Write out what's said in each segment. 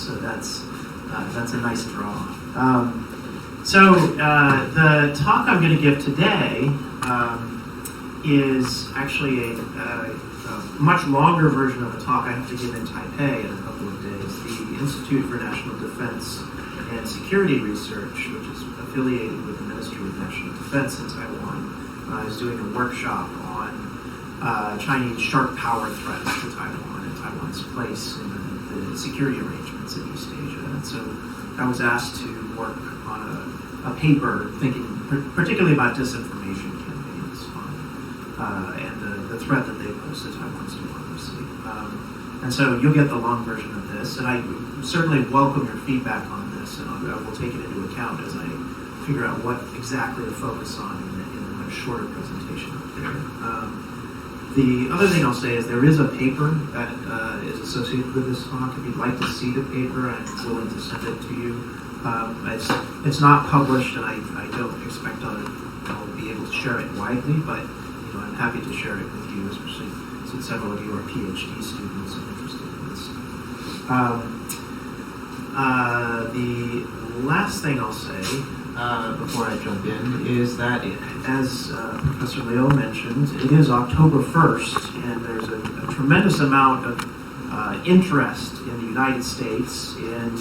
So that's a nice draw. So the talk I'm going to give today is actually a much longer version of a talk I have to give in Taipei in a couple of days. The Institute for National Defense and Security Research, which is affiliated with the Ministry of National Defense in Taiwan, is doing a workshop on Chinese sharp power threats to Taiwan and Taiwan's place in the security arrangements in East Asia. And so I was asked to work on a paper thinking particularly about disinformation campaigns and the threat that they pose to Taiwan's democracy. And so you'll get the long version of this, and I certainly welcome your feedback on this, and I will take it into account as I figure out what exactly to focus on in a much shorter presentation up there. The other thing I'll say is there is a paper that is associated with this talk. If you'd like to see the paper, I'm willing to send it to you. It's not published, and I don't expect I'll be able to share it widely, but I'm happy to share it with you, especially since several of you are PhD students and interested in this. The last thing I'll say before I jump in is that, as Professor Liu mentioned, it is October 1st, and there's a tremendous amount of interest in the United States in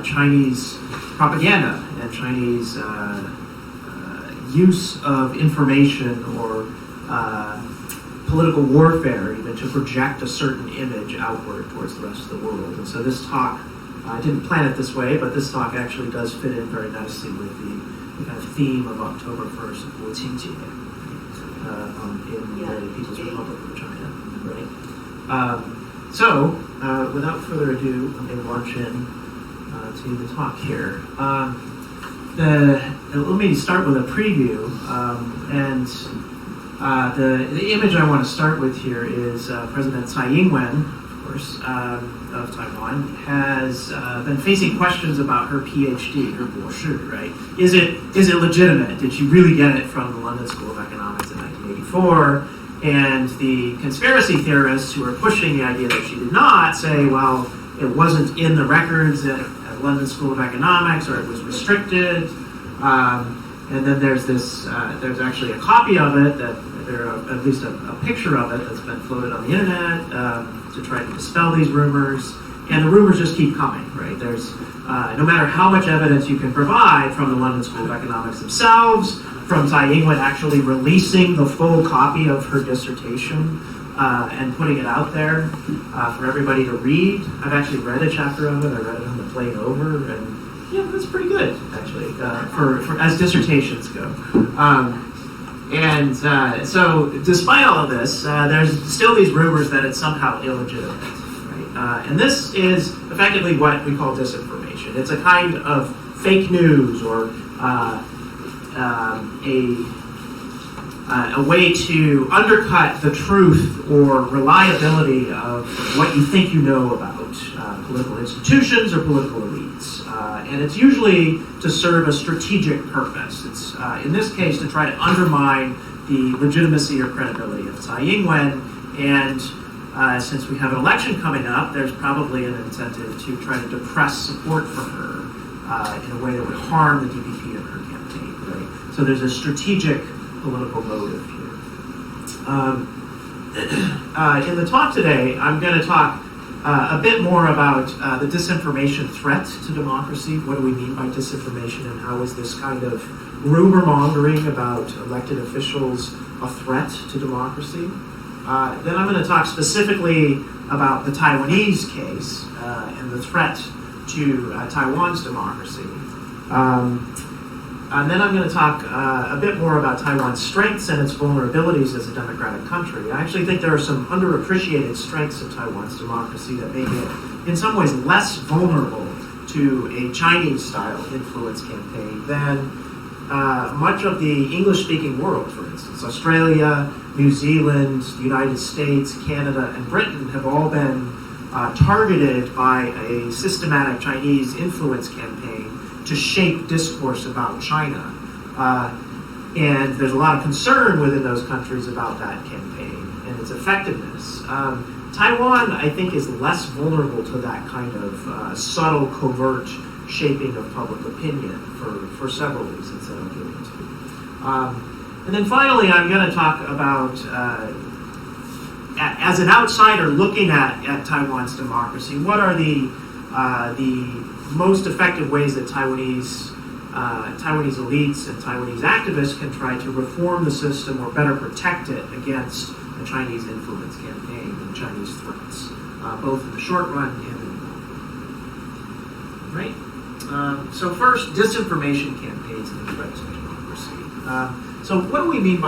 Chinese propaganda and Chinese use of information or political warfare, even to project a certain image outward towards the rest of the world. And so this talk, I didn't plan it this way, but this talk actually does fit in very nicely with the kind of theme of October 1st, Wu Qingjie, in the People's Republic of China, right? So, without further ado, let me launch in to the talk here. Let me start with a preview, and the image I want to start with here is President Tsai Ing-wen, of course, of Taiwan, has been facing questions about her PhD, her 博士, right? Is it legitimate? Did she really get it from the London School of Economics in 1984? And the conspiracy theorists who are pushing the idea that she did not say, well, it wasn't in the records at London School of Economics, or it was restricted. And then there's this, there's actually a copy of it, at least a picture of it that's been floated on the internet to try to dispel these rumors. And the rumors just keep coming, right? There's, no matter how much evidence you can provide from the London School of Economics themselves, from Tsai Ing-wen actually releasing the full copy of her dissertation and putting it out there for everybody to read. I've actually read a chapter of it. I read it on the plane over, and yeah, that's pretty good, actually, for as dissertations go. So despite all of this, there's still these rumors that it's somehow illegitimate, right? And this is effectively what we call disinformation. It's a kind of fake news or a way to undercut the truth or reliability of what you think you know about political institutions or political elites. And it's usually to serve a strategic purpose. It's, in this case, to try to undermine the legitimacy or credibility of Tsai Ing-wen. And since we have an election coming up, there's probably an incentive to try to depress support for her in a way that would harm the DPP in her campaign. Right? So there's a strategic political motive here. In the talk today, I'm going to talk a bit more about the disinformation threat to democracy. What do we mean by disinformation, and how is this kind of rumor mongering about elected officials a threat to democracy? Then I'm going to talk specifically about the Taiwanese case and the threat to Taiwan's democracy. And then I'm going to talk a bit more about Taiwan's strengths and its vulnerabilities as a democratic country. I actually think there are some underappreciated strengths of Taiwan's democracy that make it, in some ways, less vulnerable to a Chinese-style influence campaign than much of the English-speaking world, for instance. Australia, New Zealand, the United States, Canada, and Britain have all been targeted by a systematic Chinese influence campaign to shape discourse about China. And there's a lot of concern within those countries about that campaign and its effectiveness. Taiwan, I think, is less vulnerable to that kind of subtle, covert shaping of public opinion for several reasons that I'll get into. And then finally, I'm going to talk about, as an outsider looking at Taiwan's democracy, what are the most effective ways that Taiwanese elites and Taiwanese activists can try to reform the system or better protect it against the Chinese influence campaign and Chinese threats, both in the short run and in the long run. Right? So first, disinformation campaigns and the threats to democracy. So what do we mean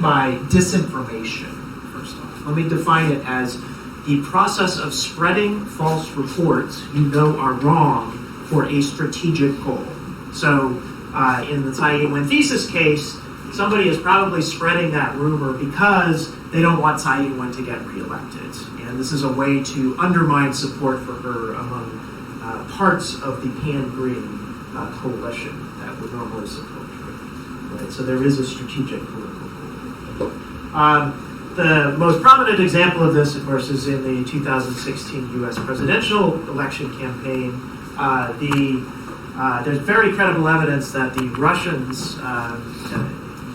by disinformation? First off, let me define it as the process of spreading false reports you know are wrong for a strategic goal. So in the Tsai Ing-wen thesis case, somebody is probably spreading that rumor because they don't want Tsai Ing-wen to get reelected. And this is a way to undermine support for her among parts of the pan-green coalition that would normally support her. Right? So there is a strategic political goal. The most prominent example of this, of course, is in the 2016 U.S. presidential election campaign. There's very credible evidence that the Russians,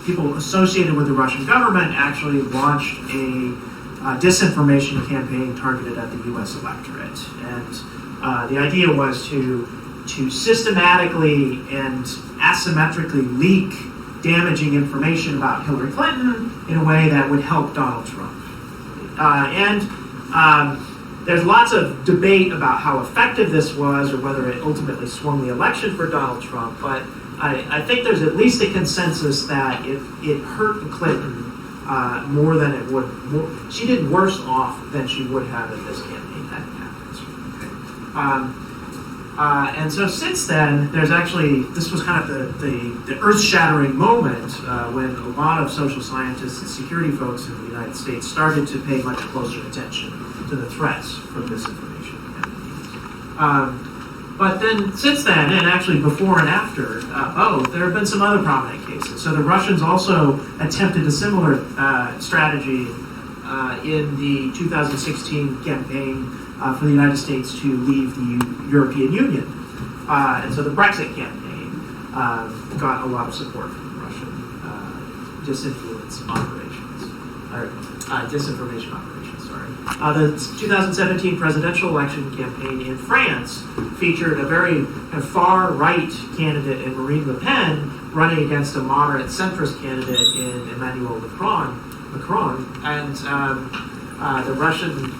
people associated with the Russian government, actually launched a disinformation campaign targeted at the U.S. electorate. And the idea was to systematically and asymmetrically leak damaging information about Hillary Clinton in a way that would help Donald Trump. There's lots of debate about how effective this was or whether it ultimately swung the election for Donald Trump, but I think there's at least a consensus that it hurt Clinton more than it would. She did worse off than she would have if this campaign hadn't happened. Okay. And so since then, there's actually, this was kind of the earth-shattering moment when a lot of social scientists and security folks in the United States started to pay much closer attention to the threats from disinformation campaigns. But then since then, and actually before and after both, there have been some other prominent cases. So the Russians also attempted a similar strategy in the 2016 campaign for the United States to leave the European Union. And so the Brexit campaign got a lot of support from Russian disinfluence operations, or disinformation operations, sorry. The 2017 presidential election campaign in France featured a very far-right candidate in Marine Le Pen running against a moderate centrist candidate in Emmanuel Macron, and the Russian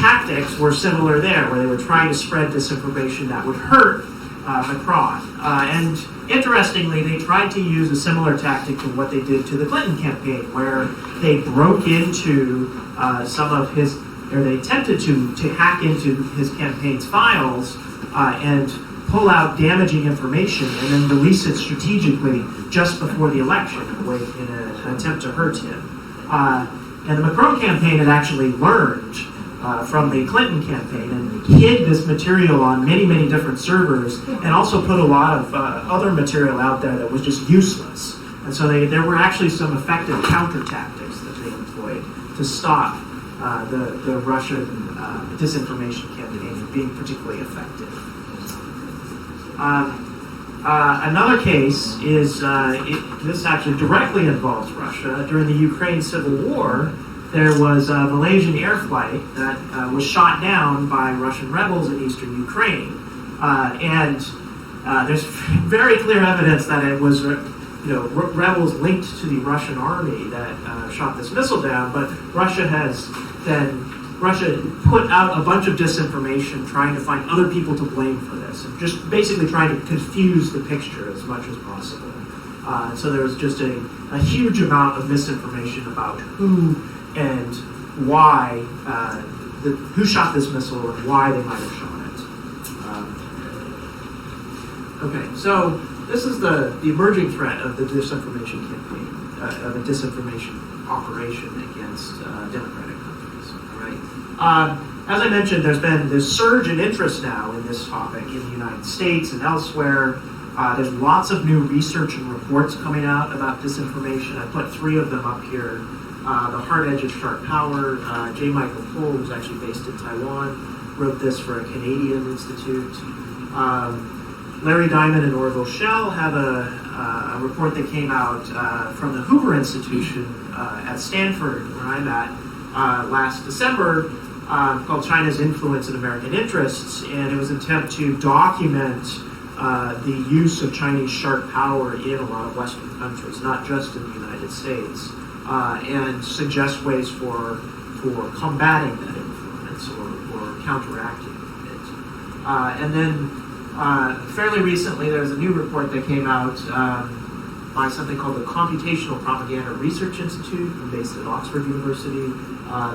tactics were similar there, where they were trying to spread disinformation that would hurt Macron. And interestingly, they tried to use a similar tactic to what they did to the Clinton campaign, where they broke into some of his, or they attempted to hack into his campaign's files and pull out damaging information and then release it strategically just before the election in an attempt to hurt him. And the Macron campaign had actually learned from the Clinton campaign and hid this material on many, many different servers and also put a lot of other material out there that was just useless. And so there were actually some effective counter tactics that they employed to stop the Russian disinformation campaign from being particularly effective. Another case is, this actually directly involves Russia. During the Ukraine Civil War, there was a Malaysian air flight that was shot down by Russian rebels in eastern Ukraine. And there's very clear evidence that it was rebels linked to the Russian army that shot this missile down, but Russia put out a bunch of disinformation trying to find other people to blame for this, and just basically trying to confuse the picture as much as possible. So there was just a huge amount of misinformation about who and why, who shot this missile and why they might have shot it. Okay, so this is the emerging threat of the disinformation campaign, of a disinformation operation against democratic countries. All right. As I mentioned, there's been this surge in interest now in this topic in the United States and elsewhere. There's lots of new research and reports coming out about disinformation. I put 3 of them up here. The Hard Edge of Sharp Power. J. Michael Pohl, who's actually based in Taiwan, wrote this for a Canadian institute. Larry Diamond and Orville Schell have a report that came out from the Hoover Institution at Stanford, where I'm at, last December, called China's Influence in American Interests, and it was an attempt to document the use of Chinese sharp power in a lot of Western countries, not just in the United States, and suggest ways for combating that influence or counteracting it. And then fairly recently, there was a new report that came out by something called the Computational Propaganda Research Institute, based at Oxford University,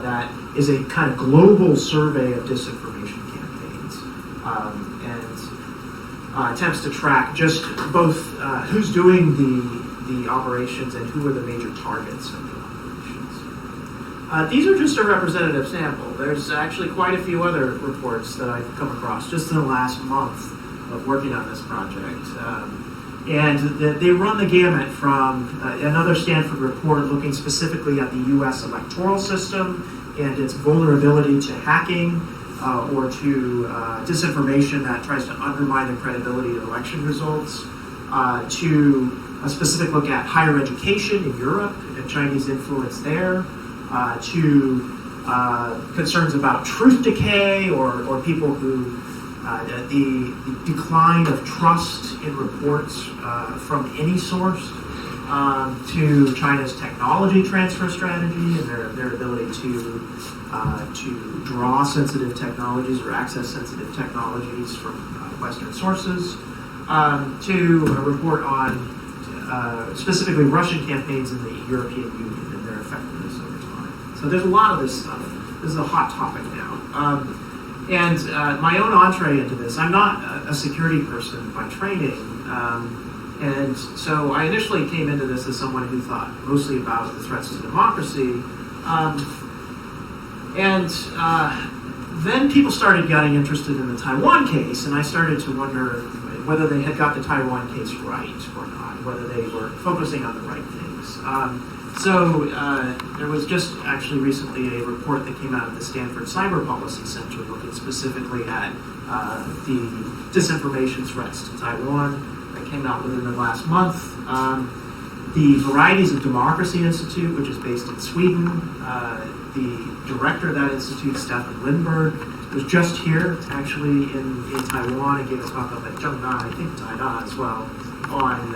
that is a kind of global survey of disinformation campaigns and attempts to track just both who's doing the operations and who are the major targets of the operations. These are just a representative sample. There's actually quite a few other reports that I've come across just in the last month of working on this project. And they run the gamut from another Stanford report looking specifically at the U.S. electoral system and its vulnerability to hacking or to disinformation that tries to undermine the credibility of election results, to a specific look at higher education in Europe and Chinese influence there, to concerns about truth decay or people who the decline of trust in reports from any source, to China's technology transfer strategy and their ability to draw sensitive technologies or access sensitive technologies from Western sources, to a report on specifically Russian campaigns in the European Union and their effectiveness over time. So there's a lot of this stuff. This is a hot topic now. And my own entree into this, I'm not a security person by training, and so I initially came into this as someone who thought mostly about the threats to democracy, and then people started getting interested in the Taiwan case, and I started to wonder whether they had got the Taiwan case right or not, whether they were focusing on the right things. So there was just actually recently a report that came out of the Stanford Cyber Policy Center looking specifically at the disinformation threats to Taiwan that came out within the last month. The Varieties of Democracy Institute, which is based in Sweden, the director of that institute, Stefan Lindberg, was just here actually in Taiwan and gave a talk up at Zhengnan, I think Tainan as well, on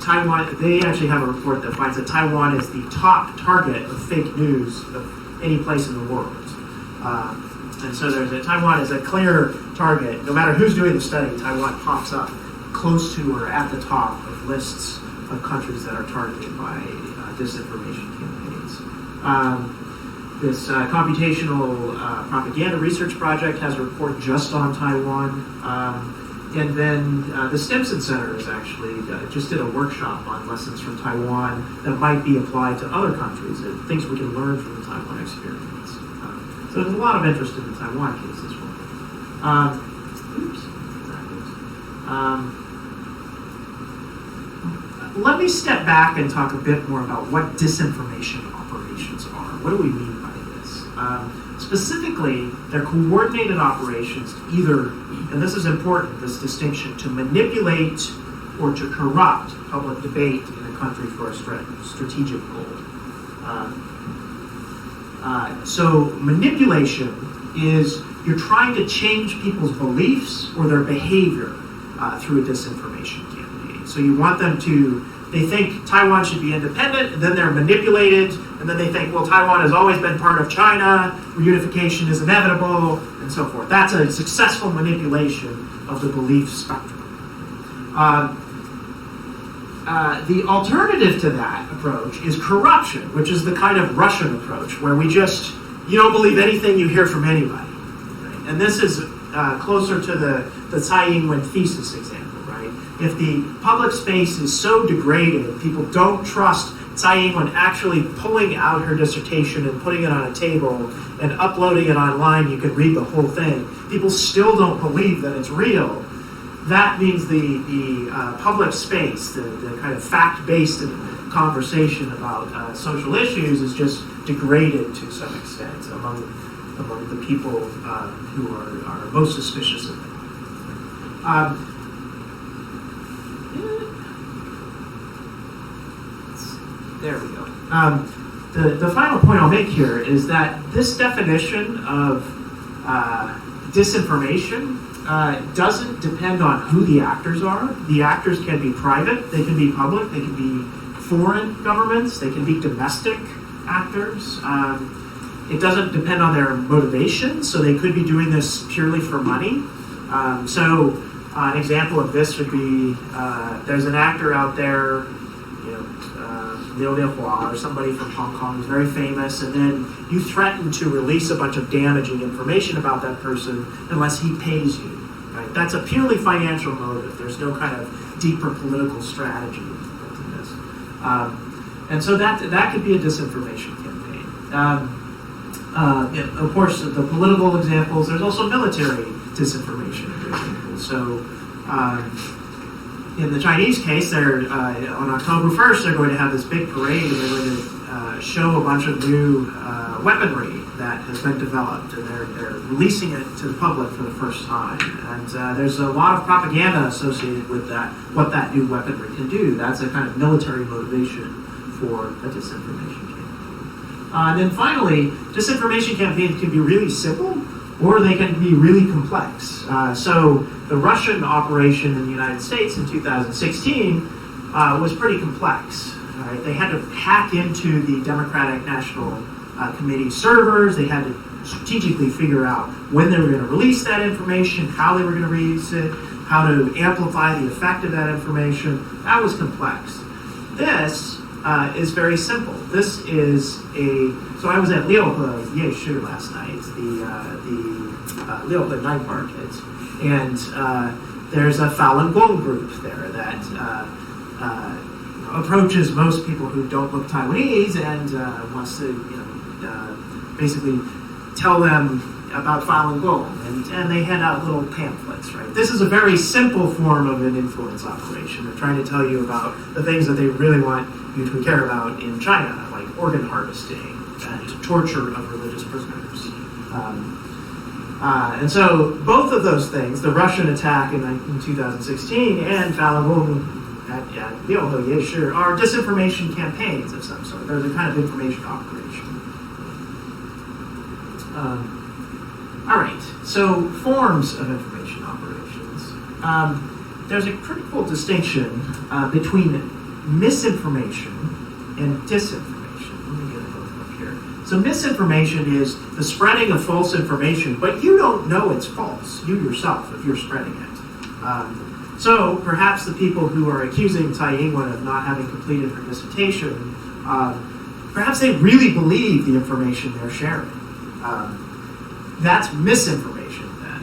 Taiwan. They actually have a report that finds that Taiwan is the top target of fake news of any place in the world. And so Taiwan is a clear target. No matter who's doing the study, Taiwan pops up close to or at the top of lists of countries that are targeted by disinformation campaigns. This computational propaganda research project has a report just on Taiwan. And then the Stimson Center is actually just did a workshop on lessons from Taiwan that might be applied to other countries, and things we can learn from the Taiwan experience. So there's a lot of interest in the Taiwan case as well. Let me step back and talk a bit more about what disinformation operations are. What do we mean by this? Specifically, they're coordinated operations to either, and this is important, this distinction, to manipulate or to corrupt public debate in a country for a strategic goal. So manipulation is you're trying to change people's beliefs or their behavior through a disinformation campaign. So you want them to, they think Taiwan should be independent, and then they're manipulated, and then they think, well, Taiwan has always been part of China, reunification is inevitable, and so forth. That's a successful manipulation of the belief spectrum. The alternative to that approach is corruption, which is the kind of Russian approach, where you don't believe anything you hear from anybody. Right? And this is closer to the Tsai Ing-wen thesis example, right? If the public space is so degraded, people don't trust Tsai Ing-wen actually pulling out her dissertation and putting it on a table and uploading it online, you can read the whole thing. People still don't believe that it's real. That means the public space, the kind of fact-based conversation about social issues is just degraded to some extent among the people who are most suspicious of them. There we go. The final point I'll make here is that this definition of disinformation doesn't depend on who the actors are. The actors can be private, they can be public, they can be foreign governments, they can be domestic actors. It doesn't depend on their motivation, so they could be doing this purely for money. So an example of this would be there's an actor out there, Liu Hua or somebody from Hong Kong who's very famous, and then you threaten to release a bunch of damaging information about that person unless he pays you. Right? That's a purely financial motive. There's no kind of deeper political strategy in this. And so that could be a disinformation campaign. Of course, the political examples, there's also military disinformation examples. So in the Chinese case, they're on October 1st, they're going to have this big parade, and they're going to show a bunch of new weaponry that has been developed, and they're releasing it to the public for the first time. And there's a lot of propaganda associated with that, what that new weaponry can do. That's a kind of military motivation for a disinformation campaign. And then finally, disinformation campaigns can be really simple, or they can be really complex. So the Russian operation in the United States in 2016 was pretty complex. Right? They had to hack into the Democratic National Committee servers. They had to strategically figure out when they were going to release that information, how they were going to release it, how to amplify the effect of that information. That was complex. This is very simple. This is so I was at Liuhe Ye last night, the Liuhe night market, and there's a Falun Gong group there that approaches most people who don't look Taiwanese and wants to basically tell them about Falun Gong, and they hand out little pamphlets, right? This is a very simple form of an influence operation. They're trying to tell you about the things that they really want you to care about in China, like organ harvesting and torture of religious prisoners. And so both of those things, the Russian attack in 2016 and Falun Gong at Liuhe Ye, are disinformation campaigns of some sort. They're the kind of information operation. All right, so forms of information operations. There's a critical distinction between misinformation and disinformation. Let me get both up here. So misinformation is the spreading of false information, but you don't know it's false, you yourself, if you're spreading it. So perhaps the people who are accusing Tsai Ing-wen of not having completed her dissertation, perhaps they really believe the information they're sharing. That's misinformation then.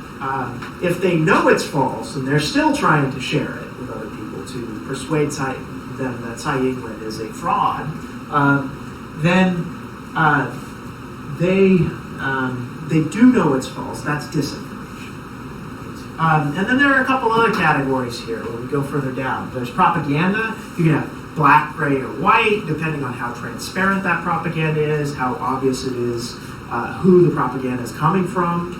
If they know it's false and they're still trying to share it with other people to persuade them that Tsai Ing-wen is a fraud, then they do know it's false. That's disinformation. And then there are a couple other categories here when we go further down. There's propaganda. You can have black, gray, or white, depending on how transparent that propaganda is, how obvious it is who the propaganda is coming from.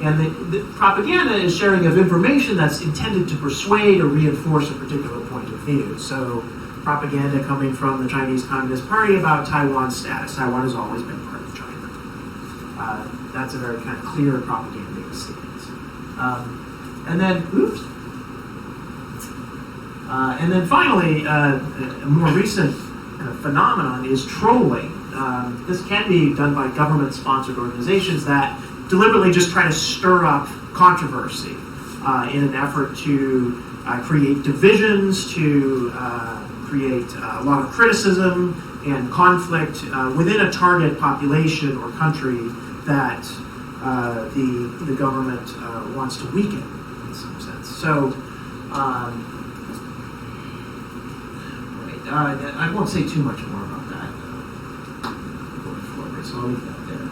And the propaganda is sharing of information that's intended to persuade or reinforce a particular point of view. So propaganda coming from the Chinese Communist Party about Taiwan's status. Taiwan has always been part of China. That's a very kind of clear propaganda stance. And then finally, a more recent phenomenon is trolling. This can be done by government-sponsored organizations that deliberately just try to stir up controversy in an effort to create divisions, to create a lot of criticism and conflict within a target population or country that the government wants to weaken in some sense. So I won't say too much more about that going forward, so I'll leave that there.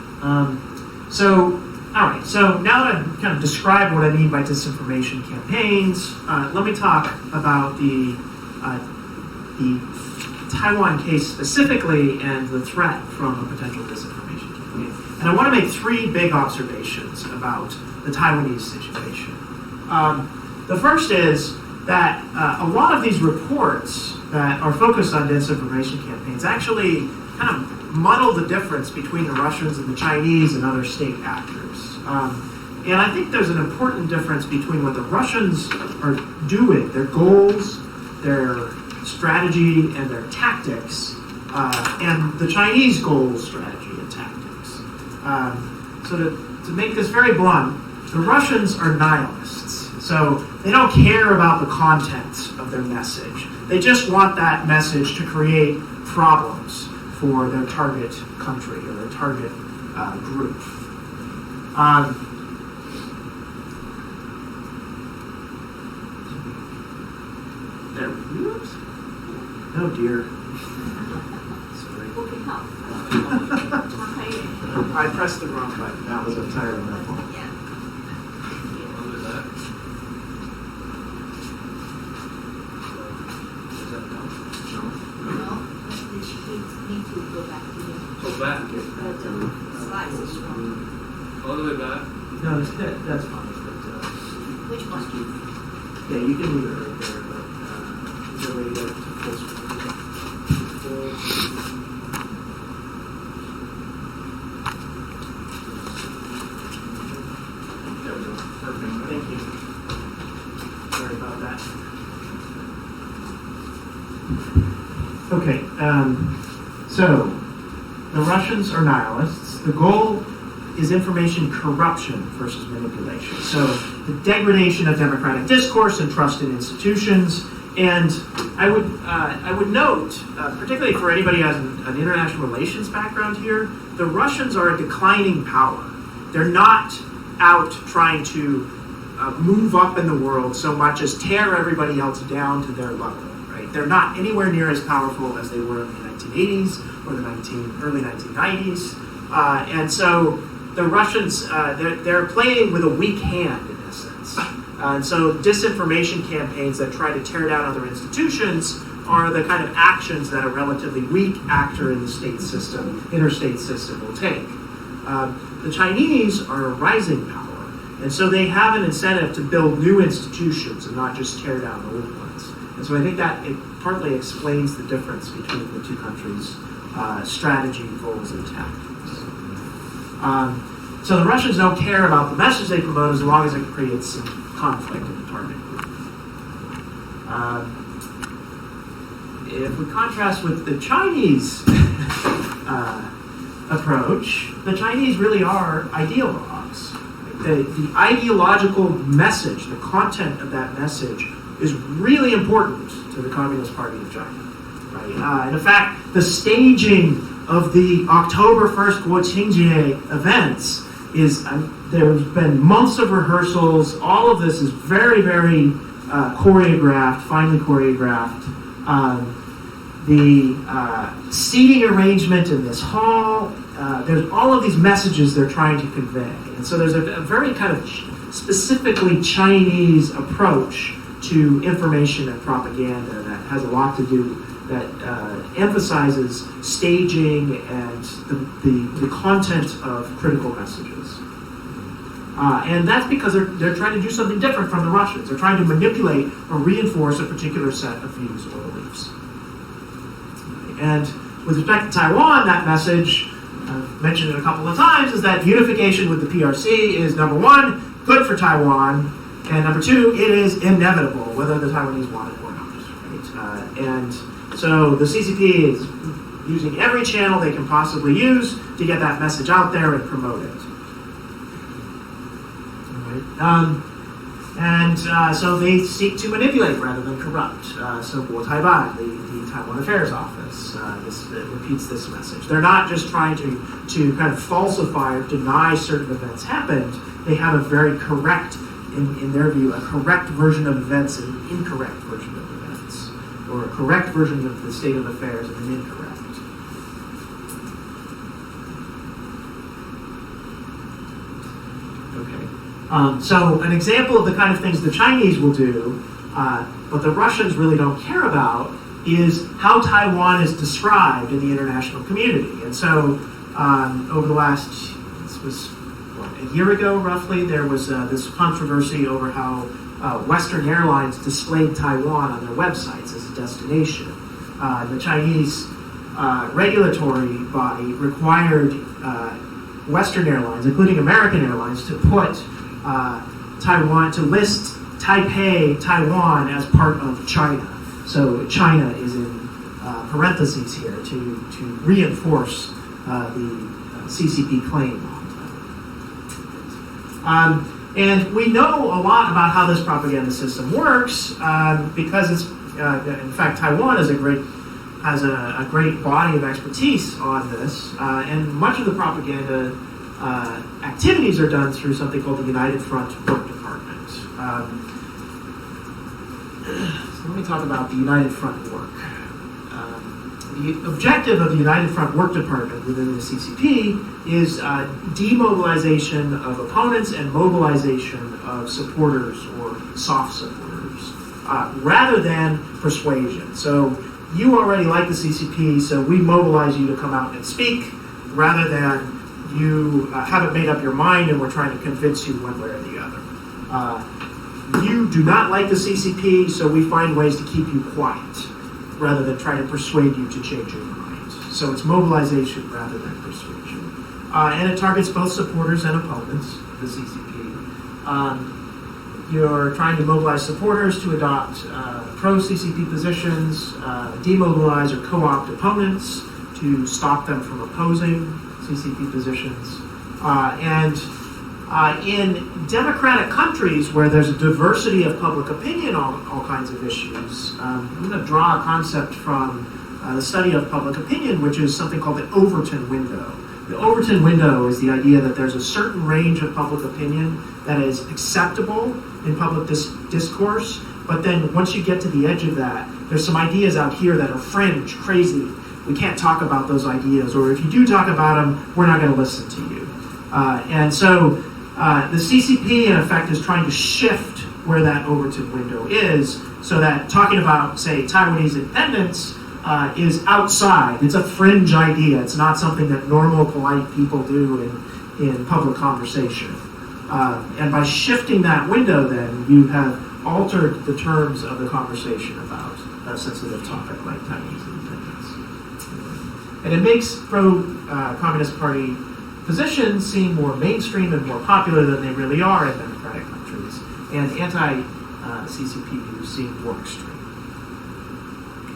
All right, so now that I've kind of described what I mean by disinformation campaigns, let me talk about the Taiwan case specifically and the threat from a potential disinformation campaign. And I want to make three big observations about the Taiwanese situation. The first is that a lot of these reports that are focused on disinformation campaigns actually kind of muddle the difference between the Russians and the Chinese and other state actors. And I think there's an important difference between what the Russians are doing, their goals, their strategy, and their tactics, and the Chinese goals, strategy, and tactics. So to make this very blunt, the Russians are nihilists. So they don't care about the content of their message. They just want that message to create problems for their target country or their target group. There. Oops. Oh dear. Sorry. I pressed the wrong button. That was entirely my fault. All the way back? No, that's fine. But, Which one? yeah, you can leave it right there, but is there a way to go to full screen? There we go. Perfect. Thank you. Sorry about that. Okay, so the Russians are nihilists. The goal is information corruption versus manipulation. So the degradation of democratic discourse and trust in institutions. And I would note, particularly for anybody who has an international relations background here, the Russians are a declining power. They're not out trying to move up in the world so much as tear everybody else down to their level. Right? They're not anywhere near as powerful as they were in the 1980s or the early 1990s. And so the Russians, they're playing with a weak hand in essence. And so disinformation campaigns that try to tear down other institutions are the kind of actions that a relatively weak actor in the state system, interstate system, will take. The Chinese are a rising power, and so they have an incentive to build new institutions and not just tear down old ones. And so I think that it partly explains the difference between the two countries' strategy, goals, and tactics. So the Russians don't care about the message they promote as long as it creates some conflict in the target group. If we contrast with the Chinese approach, the Chinese really are ideologues. The ideological message, the content of that message, is really important to the Communist Party of China. Right? And in fact, the staging of the October 1st Guoqingjie events is, there's been months of rehearsals. All of this is very, very choreographed, finely choreographed. The seating arrangement in this hall, there's all of these messages they're trying to convey. And so there's a very kind of specifically Chinese approach to information and propaganda that has a lot to do, that emphasizes staging and the content of critical messages. And that's because they're trying to do something different from the Russians. They're trying to manipulate or reinforce a particular set of views or beliefs. And with respect to Taiwan, that message, I've mentioned it a couple of times, is that unification with the PRC is, number one, good for Taiwan, and number two, it is inevitable, whether the Taiwanese want it or not. Right? And so the CCP is using every channel they can possibly use to get that message out there and promote it. Right. So they seek to manipulate rather than corrupt. So Guo Taiban, the Taiwan Affairs Office, repeats this message. They're not just trying to kind of falsify or deny certain events happened. They have a very correct, in their view, a correct version of events and an incorrect version of events, or a correct version of the state of affairs and an incorrect. Okay. So an example of the kind of things the Chinese will do, but the Russians really don't care about, is how Taiwan is described in the international community. And so over the last, this was a year ago roughly, there was this controversy over how Western airlines displayed Taiwan on their websites as a destination. The Chinese regulatory body required Western airlines, including American Airlines, to put Taiwan, to list Taipei, Taiwan as part of China. So China is in parentheses here to reinforce the CCP claim on Taiwan. And we know a lot about how this propaganda system works because it's, in fact, Taiwan has a great body of expertise on this, and much of the propaganda activities are done through something called the United Front Work Department. So let me talk about the United Front Work. The objective of the United Front Work Department within the CCP is demobilization of opponents and mobilization of supporters or soft supporters, rather than persuasion. So you already like the CCP, so we mobilize you to come out and speak, rather than you haven't made up your mind and we're trying to convince you one way or the other. You do not like the CCP, so we find ways to keep you quiet, rather than try to persuade you to change your mind. So it's mobilization rather than persuasion. And it targets both supporters and opponents, the CCP. You're trying to mobilize supporters to adopt pro-CCP positions, demobilize or co-opt opponents to stop them from opposing CCP positions. In democratic countries where there's a diversity of public opinion on all kinds of issues, I'm going to draw a concept from the study of public opinion, which is something called the Overton window. The Overton window is the idea that there's a certain range of public opinion that is acceptable in public discourse, but then once you get to the edge of that, there's some ideas out here that are fringe, crazy. We can't talk about those ideas, or if you do talk about them, we're not going to listen to you. And so the CCP, in effect, is trying to shift where that Overton window is, so that talking about, say, Taiwanese independence is outside. It's a fringe idea. It's not something that normal, polite people do in public conversation. And by shifting that window, then, you have altered the terms of the conversation about a sensitive topic like Taiwanese independence. And it makes pro-Communist Party positions seem more mainstream and more popular than they really are in democratic countries, and anti-CCP views seem more extreme.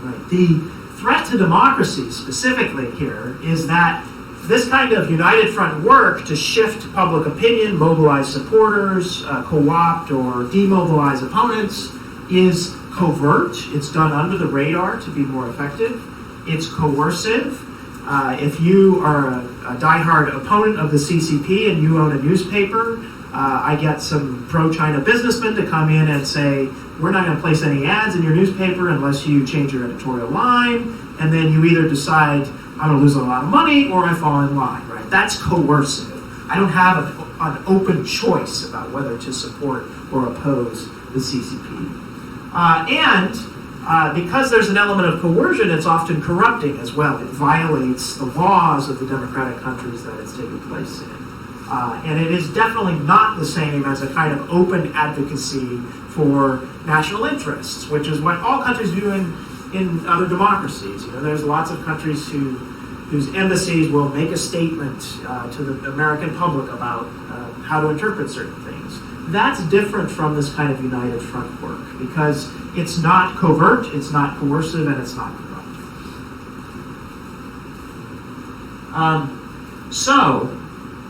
Right. The threat to democracy specifically here is that this kind of united front work to shift public opinion, mobilize supporters, co-opt or demobilize opponents is covert. It's done under the radar to be more effective. It's coercive. If you are a diehard opponent of the CCP and you own a newspaper, I get some pro-China businessmen to come in and say, we're not going to place any ads in your newspaper unless you change your editorial line, and then you either decide, I'm going to lose a lot of money, or I fall in line, right? That's coercive. I don't have an open choice about whether to support or oppose the CCP. Because there's an element of coercion, it's often corrupting as well. It violates the laws of the democratic countries that it's taking place in. And it is definitely not the same as a kind of open advocacy for national interests, which is what all countries do in other democracies. You know, there's lots of countries whose embassies will make a statement to the American public about how to interpret certain things. That's different from this kind of united front work, because it's not covert, it's not coercive, and it's not corrupt. So,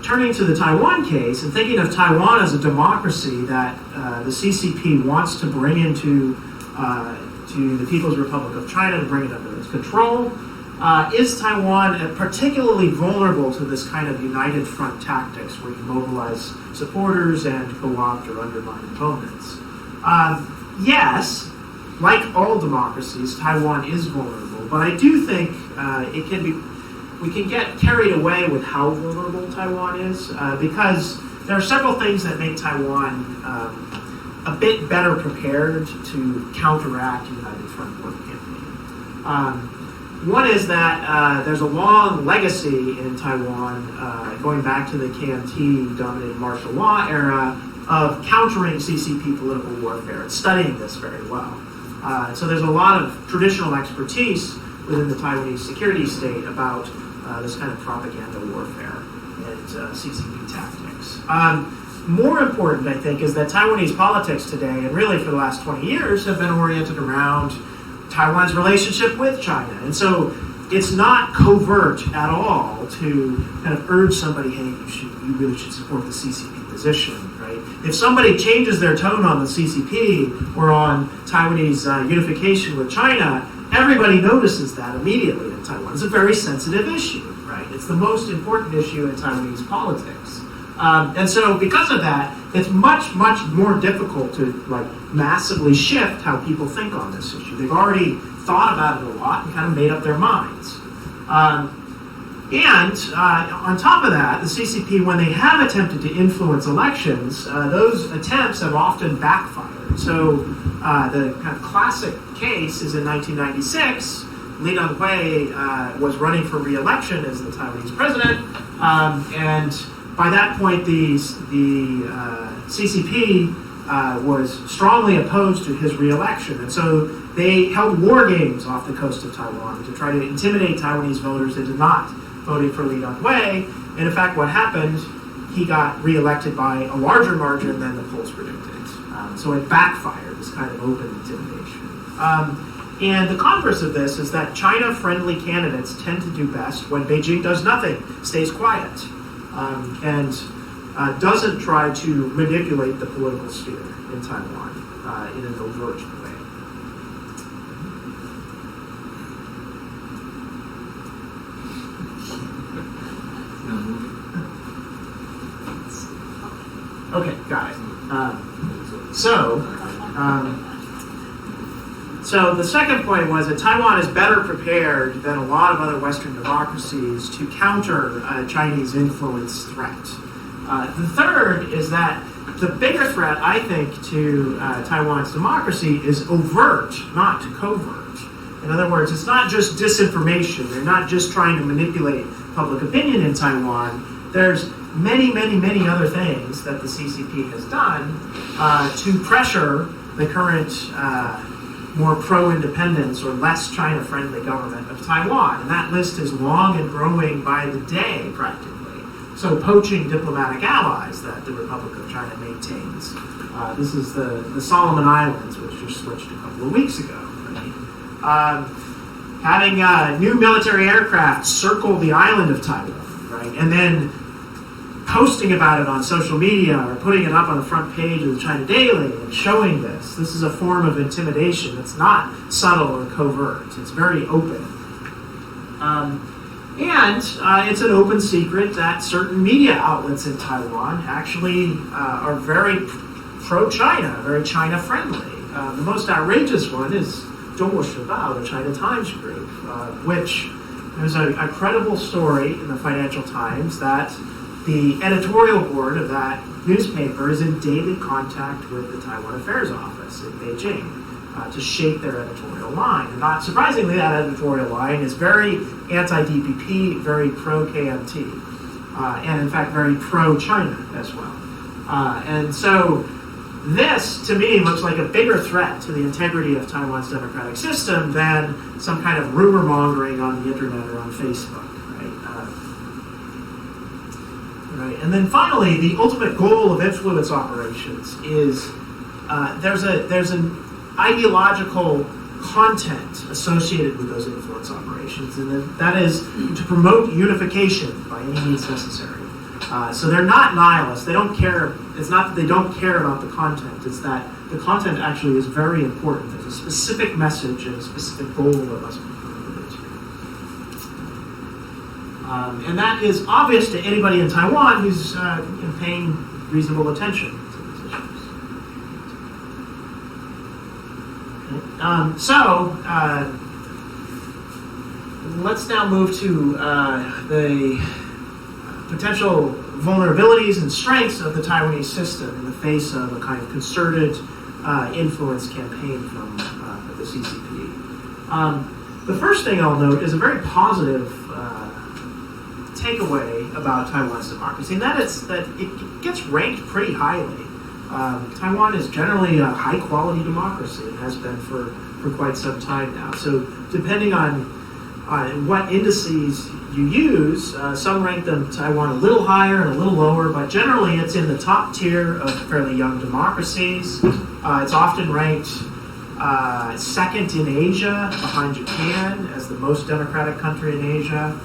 turning to the Taiwan case and thinking of Taiwan as a democracy that the CCP wants to bring into to the People's Republic of China, to bring it under its control, is Taiwan particularly vulnerable to this kind of united front tactics where you mobilize supporters and co-opt or undermine opponents? Yes, like all democracies, Taiwan is vulnerable, but I do think we can get carried away with how vulnerable Taiwan is, because there are several things that make Taiwan a bit better prepared to counteract United Front Work campaign. One is that there's a long legacy in Taiwan, going back to the KMT-dominated martial law era, of countering CCP political warfare and studying this very well. So there's a lot of traditional expertise within the Taiwanese security state about this kind of propaganda warfare and CCP tactics. More important, I think, is that Taiwanese politics today, and really for the last 20 years, have been oriented around Taiwan's relationship with China. And so it's not covert at all to kind of urge somebody, hey, you really should support the CCP position, right? If somebody changes their tone on the CCP or on Taiwanese unification with China, everybody notices that immediately in Taiwan. It's a very sensitive issue, right? It's the most important issue in Taiwanese politics. And so because of that, it's much, much more difficult to massively shift how people think on this issue. They've already thought about it a lot and kind of made up their minds. And on top of that, the CCP, when they have attempted to influence elections, those attempts have often backfired. So the kind of classic case is in 1996. Lee Teng-hui was running for re-election as the Taiwanese president, and by that point, the CCP was strongly opposed to his re-election, and so they held war games off the coast of Taiwan to try to intimidate Taiwanese voters into not voting for Lee Teng-hui. And in fact, what happened, he got re-elected by a larger margin than the polls predicted. So it backfired, this kind of open intimidation. And the converse of this is that China-friendly candidates tend to do best when Beijing does nothing, stays quiet, and doesn't try to manipulate the political sphere in Taiwan in an overt way. Okay, got it. So the second point was that Taiwan is better prepared than a lot of other Western democracies to counter Chinese influence threat. The third is that the bigger threat, I think, to Taiwan's democracy is overt, not covert. In other words, it's not just disinformation. They're not just trying to manipulate public opinion in Taiwan. There's many, many, many other things that the CCP has done to pressure the current more pro-independence or less China-friendly government of Taiwan. And that list is long and growing by the day, practically. So poaching diplomatic allies that the Republic of China maintains. This is the Solomon Islands, which just switched a couple of weeks ago. Right? Having new military aircraft circle the island of Taiwan, right? And then posting about it on social media or putting it up on the front page of the China Daily and showing this. This is a form of intimidation. It's not subtle or covert. It's very open. And it's an open secret that certain media outlets in Taiwan actually are very pro-China, very China-friendly. The most outrageous one is Zhongguo Shibao, the China Times Group, which there's a credible story in the Financial Times that the editorial board of that newspaper is in daily contact with the Taiwan Affairs Office in Beijing to shape their editorial line. And not surprisingly, that editorial line is very anti-DPP, very pro-KMT, and in fact very pro-China as well. And so this, to me, looks like a bigger threat to the integrity of Taiwan's democratic system than some kind of rumor mongering on the internet or on Facebook. Right. And then finally, the ultimate goal of influence operations is there's an ideological content associated with those influence operations, and that is to promote unification by any means necessary. So they're not nihilists. They don't care. It's not that they don't care about the content. It's that the content actually is very important. There's a specific message and a specific goal that must be and that is obvious to anybody in Taiwan who's paying reasonable attention to these issues. Okay. Let's now move to the potential vulnerabilities and strengths of the Taiwanese system in the face of a kind of concerted influence campaign from the CCP. The first thing I'll note is a very positive takeaway about Taiwan's democracy, and that is that it gets ranked pretty highly. Taiwan is generally a high-quality democracy and has been for quite some time now. So depending on what indices you use, some rank Taiwan a little higher and a little lower, but generally it's in the top tier of fairly young democracies. It's often ranked second in Asia, behind Japan, as the most democratic country in Asia.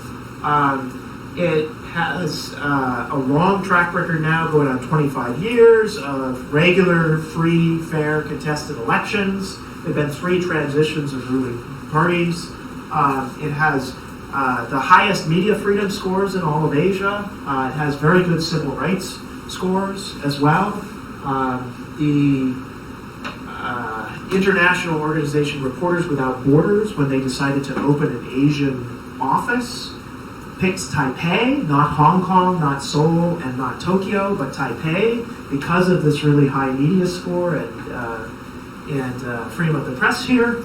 It has a long track record now, going on 25 years, of regular, free, fair, contested elections. There have been 3 transitions of ruling parties. It has the highest media freedom scores in all of Asia. It has very good civil rights scores as well. The international organization Reporters Without Borders, when they decided to open an Asian office, picks Taipei, not Hong Kong, not Seoul, and not Tokyo, but Taipei, because of this really high media score and freedom of the press here.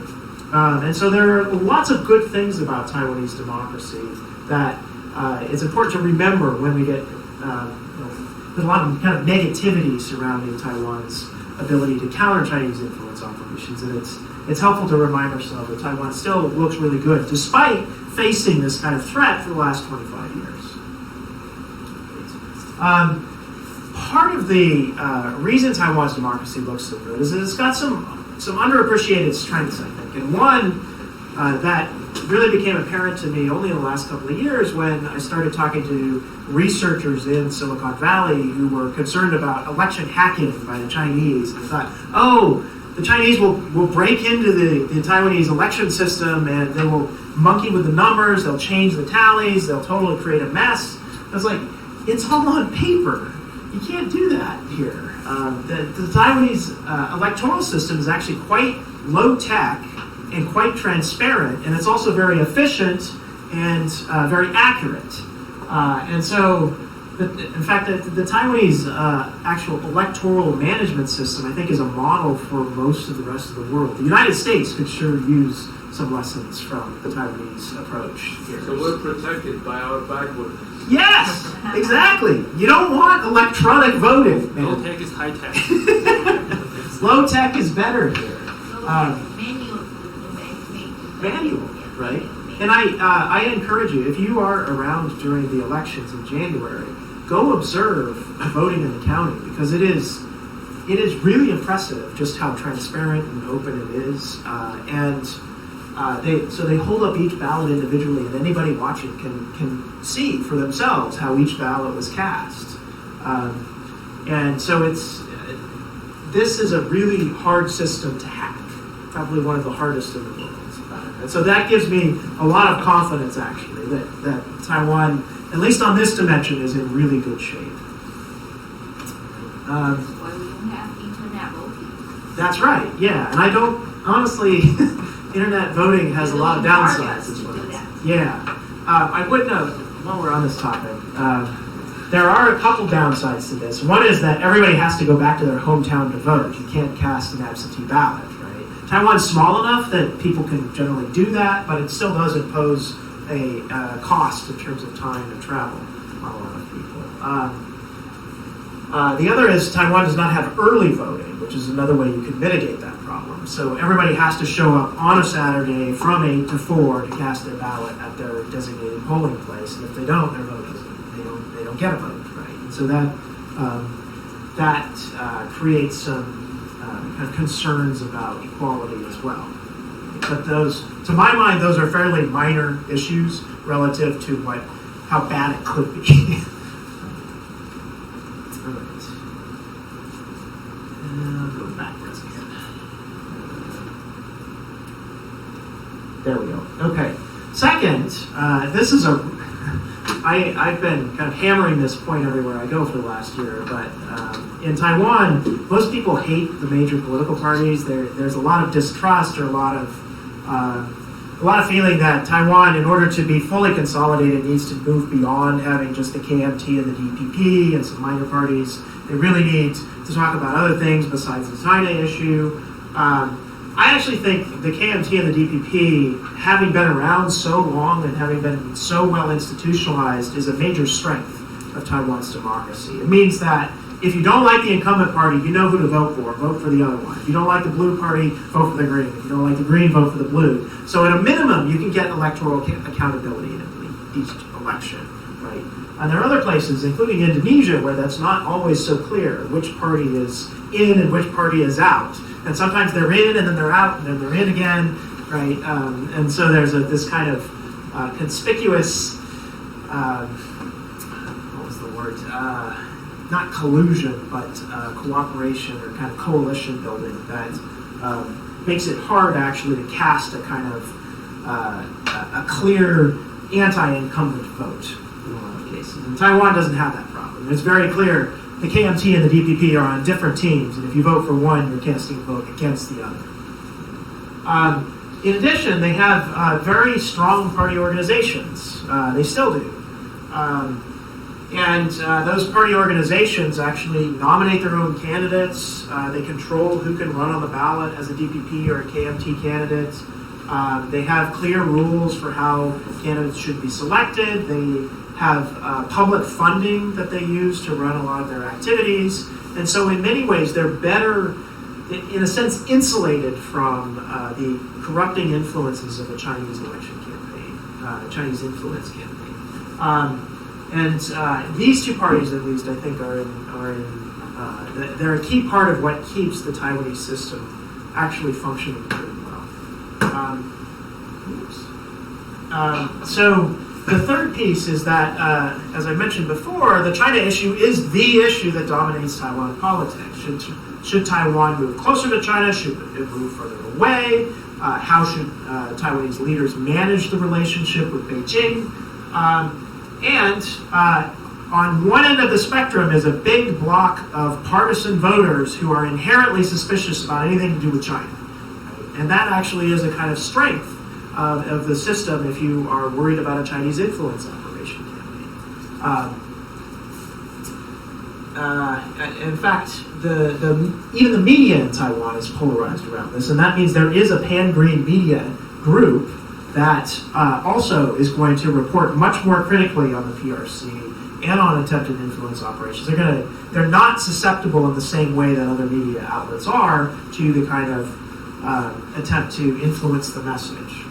And so there are lots of good things about Taiwanese democracy that it's important to remember when we get there's a lot of kind of negativity surrounding Taiwan's ability to counter Chinese influence operations, and it's helpful to remind ourselves that Taiwan still looks really good, despite facing this kind of threat for the last 25 years. Part of the reason Taiwan's democracy looks so good is that it's got some underappreciated strengths, I think. And one that really became apparent to me only in the last couple of years when I started talking to researchers in Silicon Valley who were concerned about election hacking by the Chinese. And thought, the Chinese will break into the Taiwanese election system and they will monkey with the numbers, they'll change the tallies, they'll totally create a mess. I was like, it's all on paper. You can't do that here. The Taiwanese electoral system is actually quite low-tech and quite transparent, and it's also very efficient and very accurate. And so, in fact, the Taiwanese actual electoral management system, I think, is a model for most of the rest of the world. The United States could sure use some lessons from the Taiwanese approach here. So we're protected by our backwardness. Yes, exactly. You don't want electronic voting. Low tech is high tech. Low tech is better here. Manual, right? And I encourage you, if you are around during the elections in January, go observe voting in the county, because it is really impressive just how transparent and open it is. They hold up each ballot individually, and anybody watching can see for themselves how each ballot was cast. And so this is a really hard system to hack, probably one of the hardest in the world. And so that gives me a lot of confidence, actually, that Taiwan, at least on this dimension, is in really good shape. Why we don't have internet voting. That's right, yeah. And I don't, honestly, internet voting has a lot of downsides as well. Yeah. I would note, while we're on this topic, there are a couple downsides to this. One is that everybody has to go back to their hometown to vote. You can't cast an absentee ballot, right? Taiwan's small enough that people can generally do that, but it still does impose a cost in terms of time and travel on a lot of people. The other is Taiwan does not have early voting, which is another way you can mitigate that problem. So everybody has to show up on a Saturday from 8 to 4 to cast their ballot at their designated polling place, and if they don't, their vote they don't get a vote, right? And so that creates some kind of concerns about equality as well. But those, to my mind, those are fairly minor issues relative to how bad it could be. All right. I'll go backwards again. There we go. Okay. Second, this is I've been kind of hammering this point everywhere I go for the last year, but in Taiwan, most people hate the major political parties. There's a lot of distrust or a lot of feeling that Taiwan, in order to be fully consolidated, needs to move beyond having just the KMT and the DPP and some minor parties. They really need to talk about other things besides the China issue. I actually think the KMT and the DPP, having been around so long and having been so well institutionalized, is a major strength of Taiwan's democracy. It means that if you don't like the incumbent party, you know who to vote for the other one. If you don't like the blue party, vote for the green. If you don't like the green, vote for the blue. So at a minimum, you can get electoral accountability in each election, right? And there are other places, including Indonesia, where that's not always so clear which party is in and which party is out. And sometimes they're in and then they're out and then they're in again, right? And so there's this kind of conspicuous, what was the word? Not collusion, but cooperation or kind of coalition building that makes it hard actually to cast a kind of a clear anti-incumbent vote in a lot of cases. And Taiwan doesn't have that problem. It's very clear the KMT and the DPP are on different teams, and if you vote for one, you're casting a vote against the other. In addition, they have very strong party organizations. They still do. And those party organizations actually nominate their own candidates. They control who can run on the ballot as a DPP or a KMT candidate. They have clear rules for how candidates should be selected. They have public funding that they use to run a lot of their activities. And so in many ways, they're better, in a sense, insulated from the corrupting influences of a Chinese election campaign, Chinese influence campaign. And these two parties, at least, I think, they're a key part of what keeps the Taiwanese system actually functioning pretty well. So the third piece is that, as I mentioned before, the China issue is the issue that dominates Taiwan politics. Should Taiwan move closer to China? Should it move further away? How should Taiwanese leaders manage the relationship with Beijing? And on one end of the spectrum is a big block of partisan voters who are inherently suspicious about anything to do with China. And that actually is a kind of strength of the system if you are worried about a Chinese influence operation campaign. In fact, even the media in Taiwan is polarized around this, and that means there is a pan-green media group that also is going to report much more critically on the PRC and on attempted influence operations. They're not susceptible in the same way that other media outlets are to the kind of attempt to influence the message.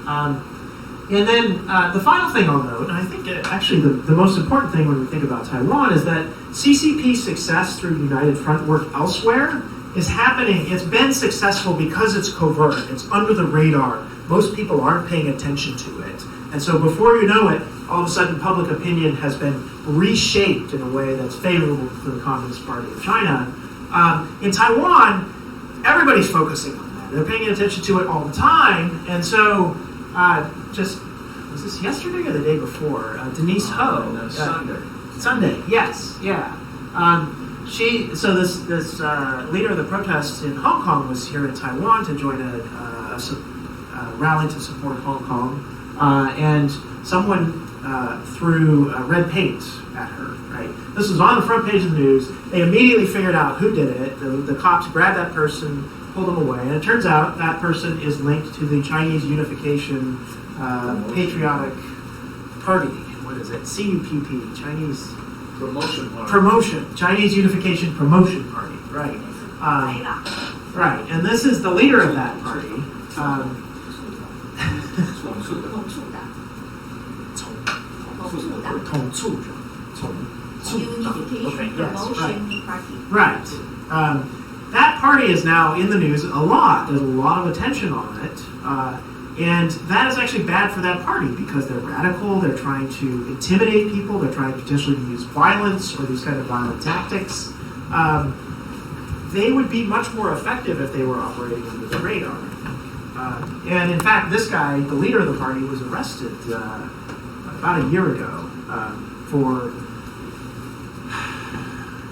And then the final thing I'll note, and I think actually the most important thing when we think about Taiwan, is that CCP success through United Front work elsewhere is happening. It's been successful because it's covert. It's under the radar. Most people aren't paying attention to it. And so before you know it, all of a sudden public opinion has been reshaped in a way that's favorable to the Communist Party of China. In Taiwan, everybody's focusing on that. They're paying attention to it all the time. And so was this yesterday or the day before? Denise Ho. Sunday, yes, yeah. This leader of the protests in Hong Kong was here in Taiwan to join a rally to support Hong Kong, and someone threw red paint at her. Right, this was on the front page of the news. They immediately figured out who did it. The cops grabbed that person, pulled them away, and it turns out that person is linked to the Chinese Unification Patriotic Party. What is it? CUPP, Chinese Promotion, Chinese Unification Promotion Party. Right. Right, and this is the leader of that party. Right. That party is now in the news a lot. There's a lot of attention on it. And that is actually bad for that party because they're radical, they're trying to intimidate people, they're trying potentially to use violence or these kind of violent tactics. They would be much more effective if they were operating under the radar. And in fact, this guy, the leader of the party, was arrested about a year ago for,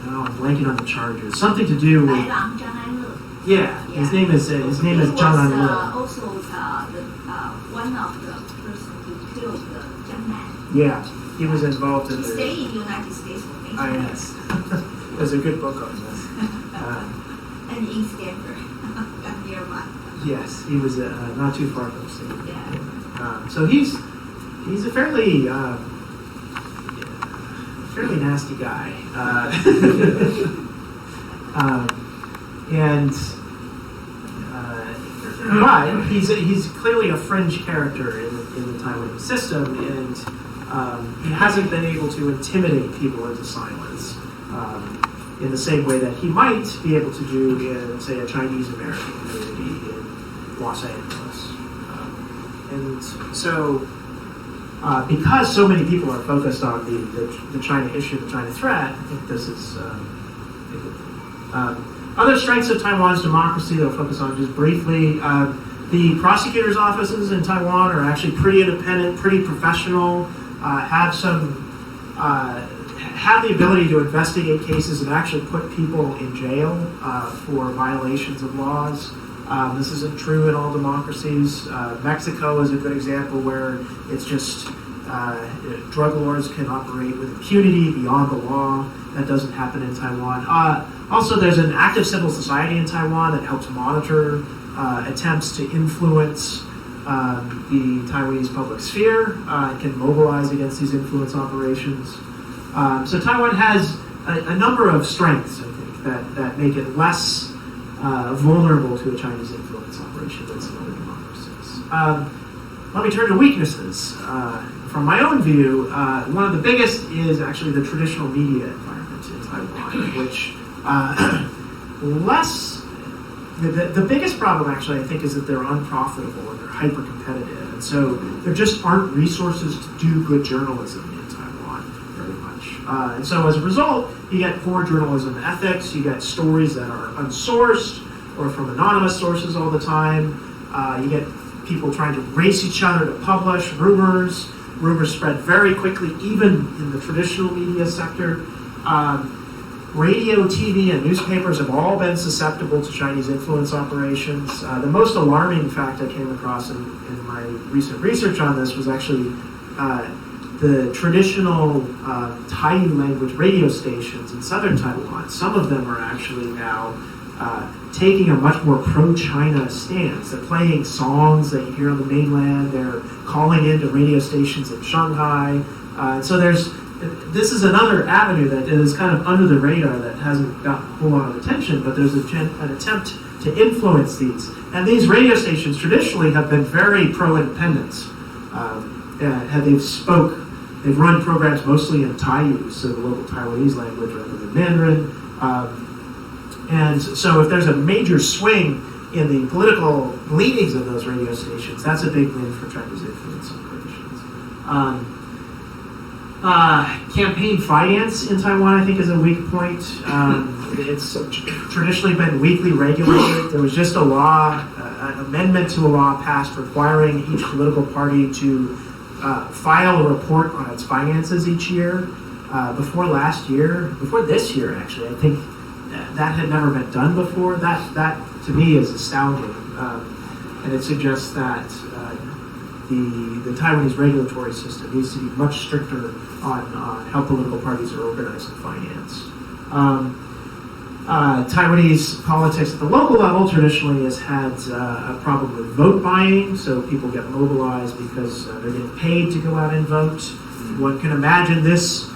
I'm blanking on the charges, something to do with... Yeah, his name is Zhang Anle. Also, one of the person who killed Jiang Man. Yeah, he was involved in He stayed in the United States for many years. Yes. There's a good book on this. And in Stanford, nearby. Yes, he was not too far from Steve. Yeah. So he's a fairly nasty guy, but he's clearly a fringe character in the Taiwanese system, and he hasn't been able to intimidate people into silence in the same way that he might be able to do in, say, a Chinese American community in Los Angeles. And so, because so many people are focused on the China issue, the China threat, I think this is a good thing. Other strengths of Taiwan's democracy that I'll focus on just briefly. The prosecutors' offices in Taiwan are actually pretty independent, pretty professional, have the ability to investigate cases and actually put people in jail for violations of laws. This isn't true in all democracies. Mexico is a good example where it's just drug lords can operate with impunity beyond the law. That doesn't happen in Taiwan. Also, there's an active civil society in Taiwan that helps monitor attempts to influence the Taiwanese public sphere and can mobilize against these influence operations. So Taiwan has a number of strengths, I think, that make it less vulnerable to a Chinese influence operation than some other democracies. Let me turn to weaknesses. From my own view, one of the biggest is actually the traditional media environment in Taiwan, which the biggest problem actually I think is that they're unprofitable and they're hyper-competitive, and so there just aren't resources to do good journalism in Taiwan very much. And so as a result, you get poor journalism ethics, you get stories that are unsourced or from anonymous sources all the time, you get people trying to race each other to publish rumors. Rumors spread very quickly, even in the traditional media sector. Radio, TV, and newspapers have all been susceptible to Chinese influence operations. The most alarming fact I came across in my recent research on this was actually the traditional Tai language radio stations in southern Taiwan. Some of them are actually now taking a much more pro-China stance. They're playing songs that you hear on the mainland. They're calling into radio stations in Shanghai. So this is another avenue that is kind of under the radar that hasn't gotten a whole lot of attention, but there's an attempt to influence these. And these radio stations traditionally have been very pro-independence. They've run programs mostly in Taiyu, so the local Taiwanese language rather than Mandarin. And so if there's a major swing in the political leanings of those radio stations, that's a big win for Chinese influence operations. Campaign finance in Taiwan, I think, is a weak point. It's traditionally been weakly regulated. There was just an amendment to a law passed requiring each political party to file a report on its finances each year. Before this year, actually, I think that had never been done before. That to me is astounding, and it suggests that the Taiwanese regulatory system needs to be much stricter on how political parties are organized and financed. Taiwanese politics at the local level traditionally has had a problem with vote buying, so people get mobilized because they're getting paid to go out and vote. One can imagine these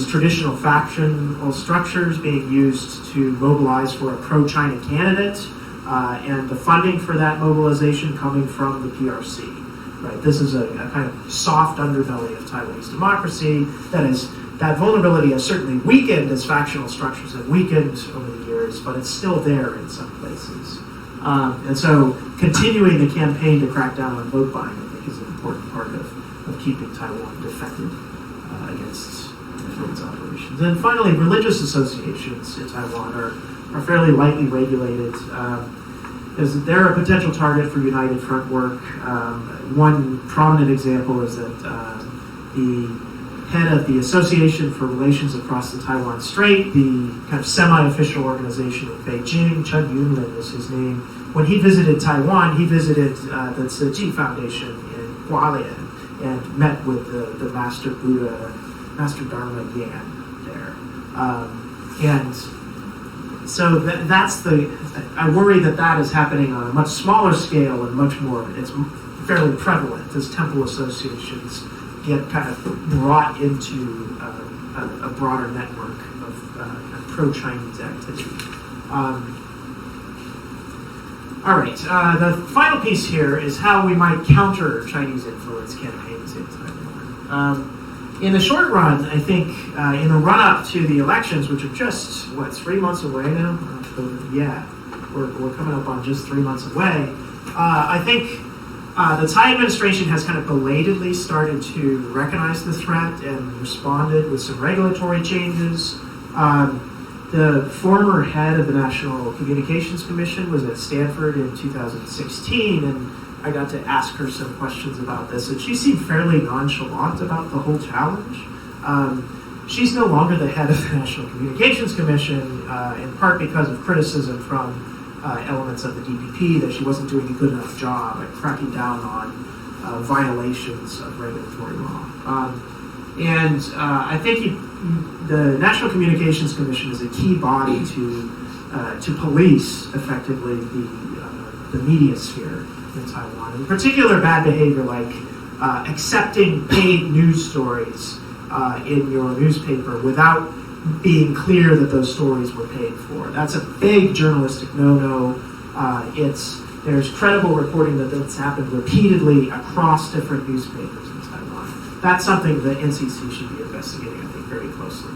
traditional factional structures being used to mobilize for a pro-China candidate, and the funding for that mobilization coming from the PRC. Right, this is a kind of soft underbelly of Taiwanese democracy. That vulnerability has certainly weakened as factional structures have weakened over the years, but it's still there in some places. And so continuing the campaign to crack down on vote buying, I think, is an important part of keeping Taiwan defended against influence operations. And finally, religious associations in Taiwan are fairly lightly regulated. They're a potential target for United Front work. One prominent example is that the head of the Association for Relations Across the Taiwan Strait, the kind of semi-official organization in Beijing, Chen Yunlin is his name. When he visited Taiwan, he visited the Tzu Foundation in Hualien and met with the Master Buddha, Master Dharma Yan there. And So I worry that is happening on a much smaller scale and much more, it's fairly prevalent as temple associations get kind of brought into a broader network of pro-Chinese activity. All right, the final piece here is how we might counter Chinese influence campaigns in Taiwan. In the short run, I think in the run-up to the elections, which are just, 3 months away now? Yeah, we're coming up on just 3 months away. I think the Tsai administration has kind of belatedly started to recognize the threat and responded with some regulatory changes. The former head of the National Communications Commission was at Stanford in 2016, and I got to ask her some questions about this, and she seemed fairly nonchalant about the whole challenge. She's no longer the head of the National Communications Commission, in part because of criticism from elements of the DPP that she wasn't doing a good enough job at cracking down on violations of regulatory law. I think the National Communications Commission is a key body to police effectively the media sphere in Taiwan. In particular, bad behavior like accepting paid news stories in your newspaper without being clear that those stories were paid for. That's a big journalistic no-no. There's credible reporting that that's happened repeatedly across different newspapers in Taiwan. That's something that NCC should be investigating, I think, very closely.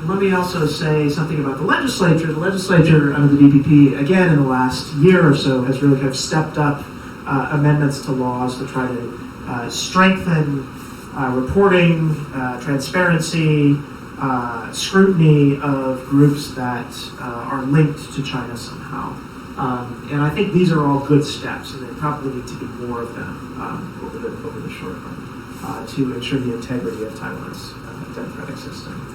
Let me also say something about the legislature. The legislature under the DPP, again, in the last year or so, has really kind of stepped up amendments to laws to try to strengthen reporting, transparency, scrutiny of groups that are linked to China somehow. And I think these are all good steps, and there probably need to be more of them over the short run to ensure the integrity of Taiwan's democratic system.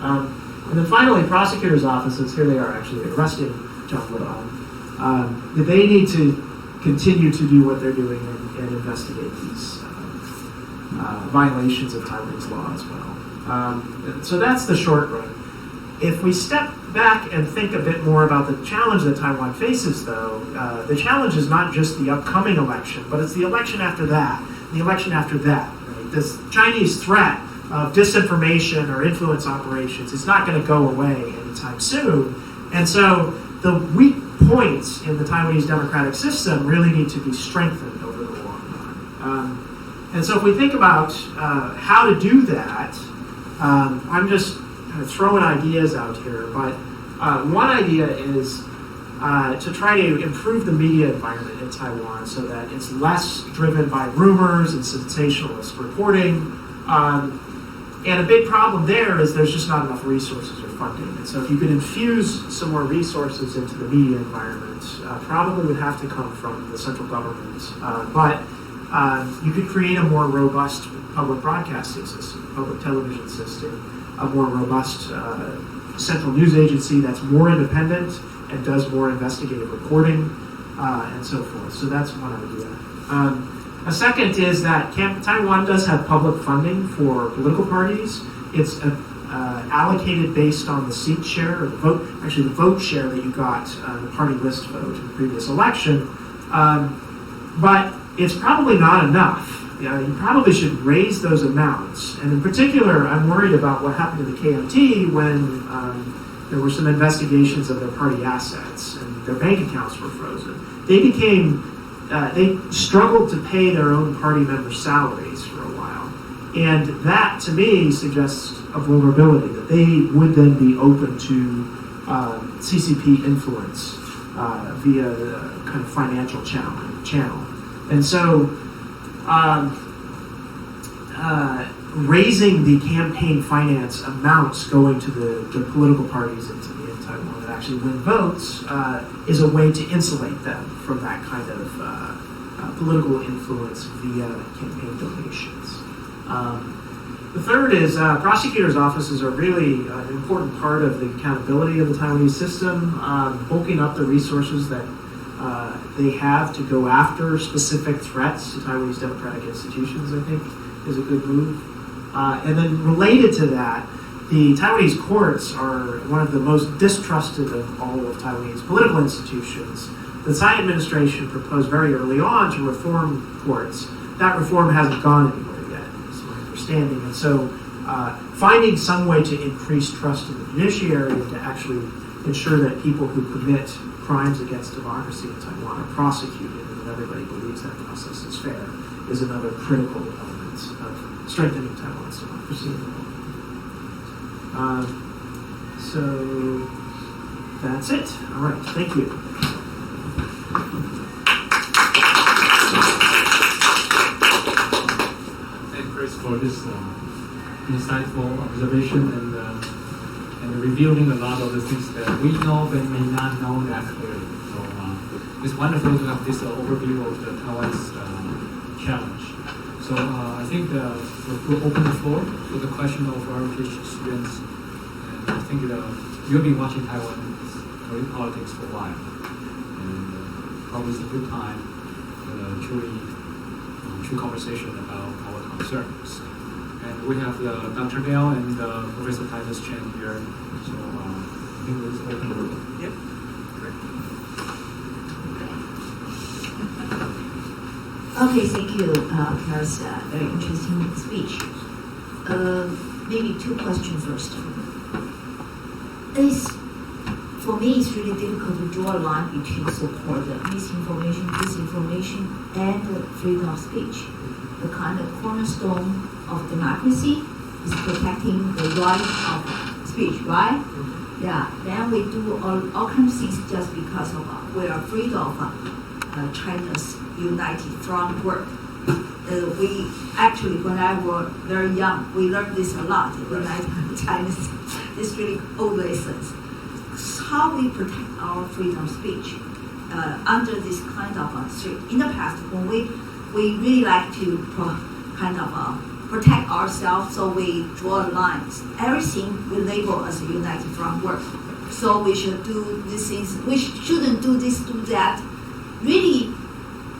And then finally, prosecutors' offices, here they are actually arresting John Wadong. They need to continue to do what they're doing and investigate these violations of Taiwanese law as well. So that's the short run. If we step back and think a bit more about the challenge that Taiwan faces, though, the challenge is not just the upcoming election, but it's the election after that, the election after that. Right? This Chinese threat of disinformation or influence operations is not going to go away anytime soon. And so the weak points in the Taiwanese democratic system really need to be strengthened over the long run. And so if we think about how to do that, I'm just kind of throwing ideas out here, but one idea is to try to improve the media environment in Taiwan so that it's less driven by rumors and sensationalist reporting. And a big problem there is there's just not enough resources or funding. And so if you could infuse some more resources into the media environment, probably would have to come from the central government. But you could create a more robust public broadcasting system, public television system, a more robust central news agency that's more independent and does more investigative reporting, and so forth. So that's one idea. A second is that Taiwan does have public funding for political parties. It's allocated based on the seat share, or the vote share that you got, the party list vote in the previous election. But it's probably not enough. You probably should raise those amounts. And in particular, I'm worried about what happened to the KMT when there were some investigations of their party assets and their bank accounts were frozen. They struggled to pay their own party members' salaries for a while. And that, to me, suggests a vulnerability, that they would then be open to CCP influence via the kind of financial channel. And so raising the campaign finance amounts going to the political parties in Taiwan that actually win votes is a way to insulate them from that kind of political influence via campaign donations. The third is prosecutors' offices are really an important part of the accountability of the Taiwanese system. Bulking up the resources that they have to go after specific threats to Taiwanese democratic institutions, I think, is a good move. And then related to that, the Taiwanese courts are one of the most distrusted of all of Taiwanese political institutions. The Tsai administration proposed very early on to reform courts. That reform hasn't gone anywhere yet, is my understanding. And so finding some way to increase trust in the judiciary and to actually ensure that people who commit crimes against democracy in Taiwan are prosecuted and that everybody believes that process is fair is another critical element of strengthening Taiwan's democracy in the world. So that's it. All right, thank you. Thanks, Chris, for this insightful observation and revealing a lot of the things that we know but may not know that clearly. So it's wonderful to have this overview of the Taiwan's challenge. So I think we'll open the floor for the question of our PhD students. And I think you've been watching Taiwan politics for a while. And probably it's a good time for a true conversation about our concerns. And we have Dr. Liao and Professor Titus Chen here. So I think we'll just open the room. Yep. Great. Okay, thank you, Paris. Very interesting speech. Maybe two questions first. For me, it's really difficult to draw a line between so-called misinformation, disinformation, and freedom of speech. The kind of cornerstone of democracy is protecting the right of speech, right? Yeah. Then we do all kinds of things just because of we are afraid of China's united front work. We actually, when I was very young, we learned this a lot. United China's this really old lessons. How we protect our freedom of speech under this kind of in the past when we really like to protect ourselves, so we draw lines. Everything we label as a united front work. So we should do these things. We shouldn't do this, do that. Really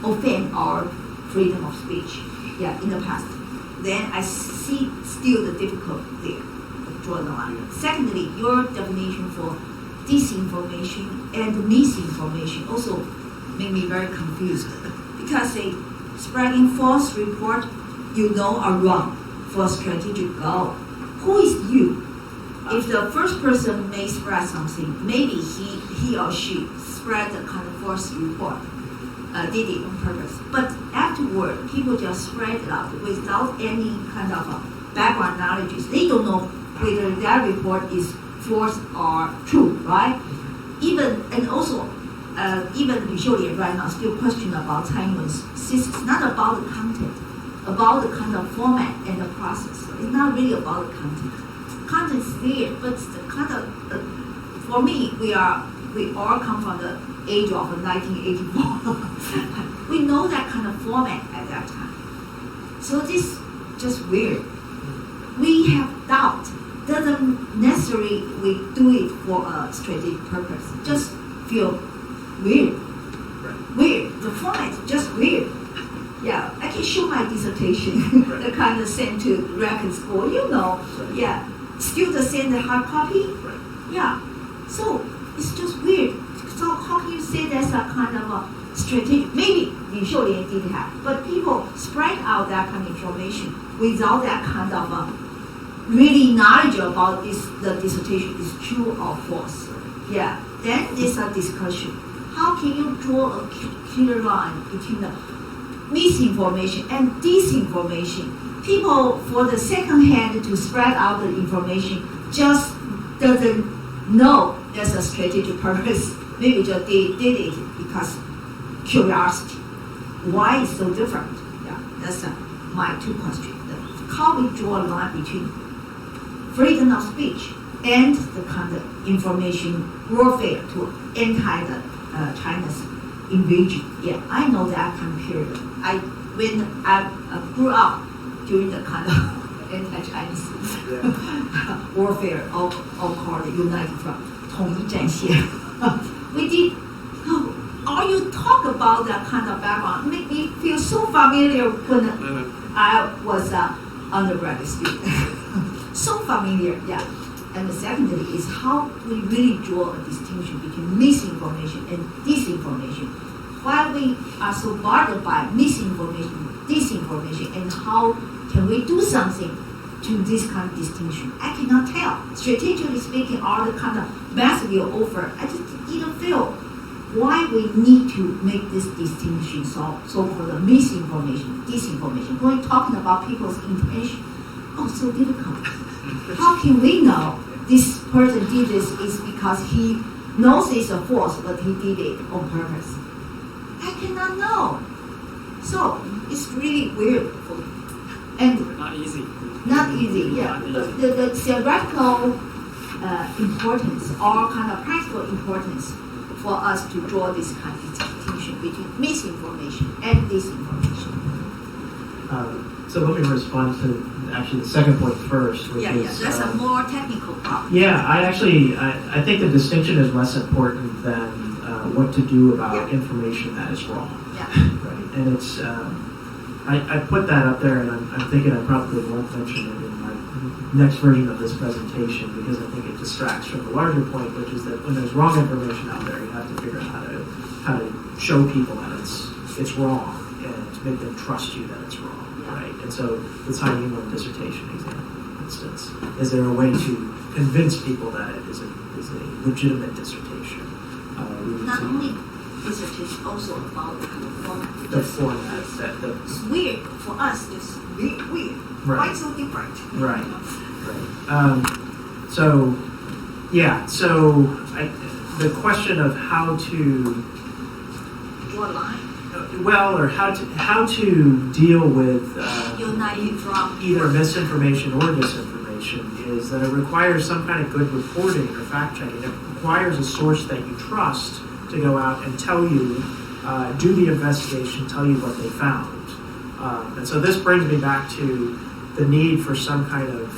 offend our freedom of speech. Yeah, in the past. Then I see still the difficulty there. Draw the line. Secondly, your definition for disinformation and misinformation also made me very confused because they spreading false report are wrong for strategic goal. Who is you? If the first person may spread something, maybe he or she spread the kind of false report, did it on purpose. But afterward, people just spread it out without any kind of background knowledge. They don't know whether that report is false or true, right? Even Li Xiulian right now still question about Taiwan's system. It's not about the content, about the kind of format and the process. It's not really about the content. Content is there, but the kind of for me, we all come from the age of 1984. We know that kind of format at that time. So this is just weird. We have doubt. Doesn't necessarily we do it for a strategic purpose. Just feel weird. Right. Weird. The format is just weird. Yeah, I can show my dissertation, right. The kind of sent to record school, Right. Yeah, still the same the hard copy. Right. Yeah. So it's just weird. So how can you say that's a kind of a strategic? Maybe Li Xiulian did have, but people spread out that kind of information without that kind of really knowledge about the dissertation is true or false. Yeah. Then there's a discussion. How can you draw a clear line between the misinformation and disinformation? People, for the second hand to spread out the information, just doesn't know there's a strategic purpose. Maybe just they did it because curiosity. Why is so different? Yeah, that's my two questions. How we draw a line between freedom of speech and the kind of information warfare to anti-China's invasion. Yeah, I know that kind of period. When I grew up during the kind of anti-Chinese warfare, all called United Front, 统一战线. We did. All you talk about that kind of background make me feel so familiar when I was undergraduate student. So familiar, yeah. And the secondary is how we really draw a distinction between misinformation and disinformation. Why we are so bothered by misinformation, disinformation, and how can we do something to this kind of distinction? I cannot tell. Strategically speaking, all the kind of math you offer, I just didn't feel why we need to make this distinction, so-called misinformation, disinformation. When talking about people's intention, so difficult. How can we know this person did this is because he knows it's a false, but he did it on purpose? I cannot know. So it's really weird for me. And Not easy. not easy, yeah. The theoretical importance or kind of practical importance for us to draw this kind of distinction between misinformation and disinformation. So let me respond to actually the second point first, which is That's a more technical problem. yeah. I think the distinction is less important than what to do about information that is wrong. Yeah. Right, and it's I put that up there, and I'm thinking I probably won't mention it in my next version of this presentation because I think it distracts from the larger point, which is that when there's wrong information out there, you have to figure out how to show people that it's wrong and to make them trust you that it's wrong, right? And so the Tsai Ing-wen dissertation example, for instance, is there a way to convince people that it is a legitimate dissertation? Not only dissertation, also about the kind of format. The format It's weird for us. It's weird. Right. Why so different? Right. So the question of how to Draw a line. or how to deal with Unite from either misinformation or disinformation is that it requires some kind of good reporting or fact checking. It requires a source that you trust to go out and tell you, do the investigation, tell you what they found. And so this brings me back to the need for some kind of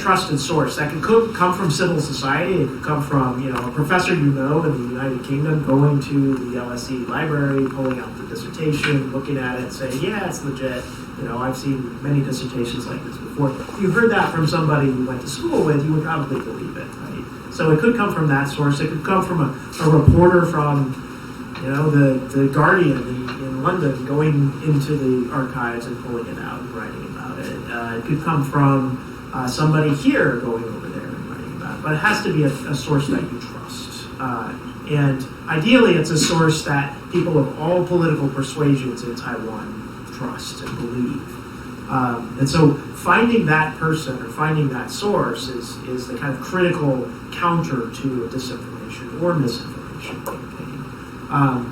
trusted source that could come from civil society. It could come from a professor in the United Kingdom going to the LSE library, pulling out the dissertation, looking at it, saying, yeah, it's legit. I've seen many dissertations like this before. If you heard that from somebody you went to school with, you would probably believe it, right? So it could come from that source. It could come from a reporter from the Guardian in London going into the archives and pulling it out and writing about it. It could come from somebody here going over there and writing about it. But it has to be a source that you trust. And ideally, it's a source that people of all political persuasions in Taiwan trust and believe. And so finding that person or finding that source is the kind of critical counter to a disinformation or misinformation campaign.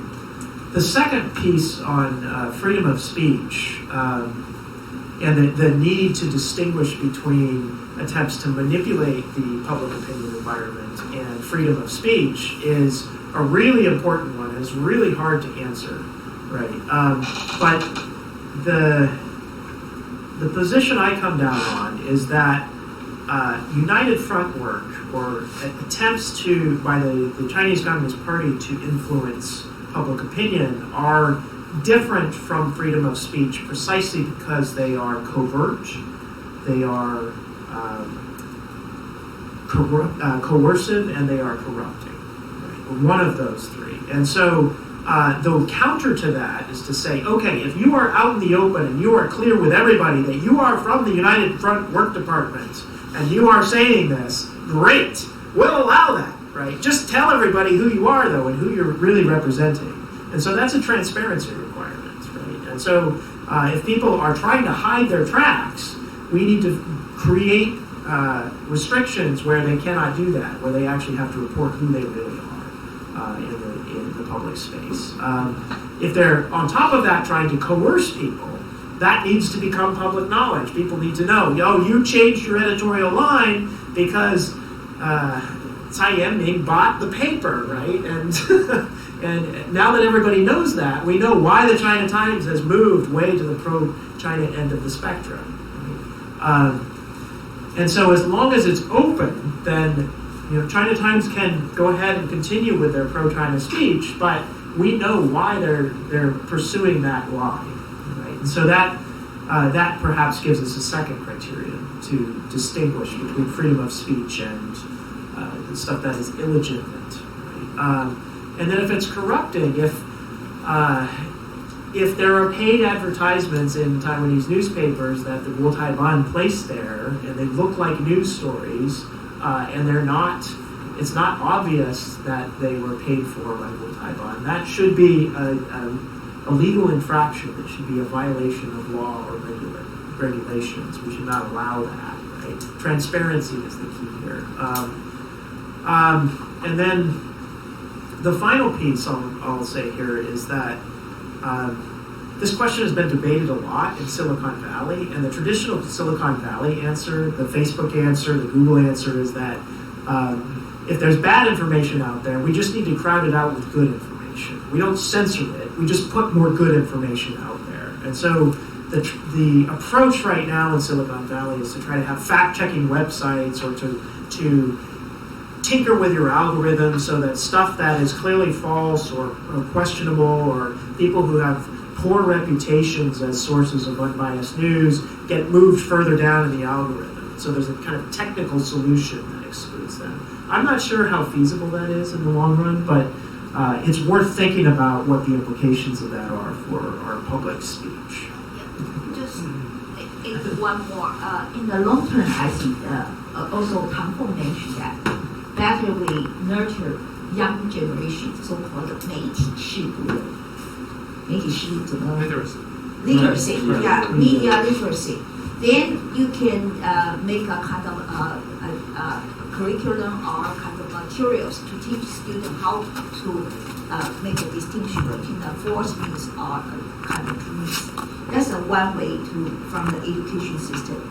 The second piece on freedom of speech and the need to distinguish between attempts to manipulate the public opinion environment and freedom of speech is a really important one. It's really hard to answer, right? But the position I come down on is that United Front work or attempts by the Chinese Communist Party to influence public opinion are different from freedom of speech precisely because they are covert, they are coercive, and they are corrupting. Right? One of those three. And so the counter to that is to say, okay, if you are out in the open and you are clear with everybody that you are from the United Front Work Department and you are saying this, great, we'll allow that, right? Just tell everybody who you are, though, and who you're really representing. And so that's a transparency requirement, right? And so if people are trying to hide their tracks, we need to create restrictions where they cannot do that, where they actually have to report who they really are in the public space. If they're on top of that trying to coerce people, that needs to become public knowledge. People need to know, you changed your editorial line because Tsai Ing-wen bought the paper, right? And and now that everybody knows that, we know why the China Times has moved way to the pro-China end of the spectrum. Right? And so as long as it's open, then China Times can go ahead and continue with their pro-China speech, but we know why they're pursuing that line. Right? And so that that perhaps gives us a second criterion to distinguish between freedom of speech and stuff that is illegitimate. Right? And then if it's corrupting, if there are paid advertisements in Taiwanese newspapers that the Wu Taiban placed there, and they look like news stories, and it's not obvious that they were paid for by Wu Taiban, that should be a legal infraction. It should be a violation of law or regulations. We should not allow that. Right? Transparency is the key here. And then the final piece I'll say here is that this question has been debated a lot in Silicon Valley, and the traditional Silicon Valley answer, the Facebook answer, the Google answer is that if there's bad information out there, we just need to crowd it out with good information. We don't censor it, we just put more good information out there. And so the approach right now in Silicon Valley is to try to have fact-checking websites or to tinker with your algorithm so that stuff that is clearly false or questionable, or people who have poor reputations as sources of unbiased news get moved further down in the algorithm. So there's a kind of technical solution that excludes them. I'm not sure how feasible that is in the long run, but it's worth thinking about what the implications of that are for our public speech. Just one more. In the long term, I think also Templeman mentioned that better we nurture young generation, so-called 媒体识读的，媒体识读怎么 literacy, yeah, media literacy. Then you can make a kind of curriculum or kind of materials to teach students how to make a distinction between the false news or kind of true news. That's one way from the education system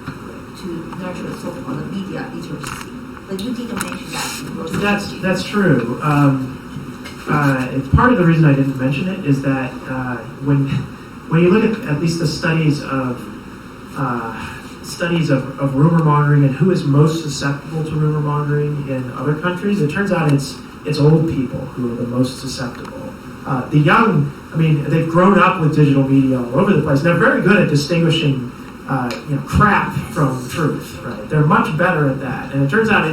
to nurture so-called media literacy. But you didn't mention that. That's true. Part of the reason I didn't mention it is that when you look at least the studies of rumor mongering and who is most susceptible to rumor mongering in other countries, it turns out it's old people who are the most susceptible. The young, I mean, they've grown up with digital media all over the place. They're very good at distinguishing crap from truth, right? They're much better at that. And it turns out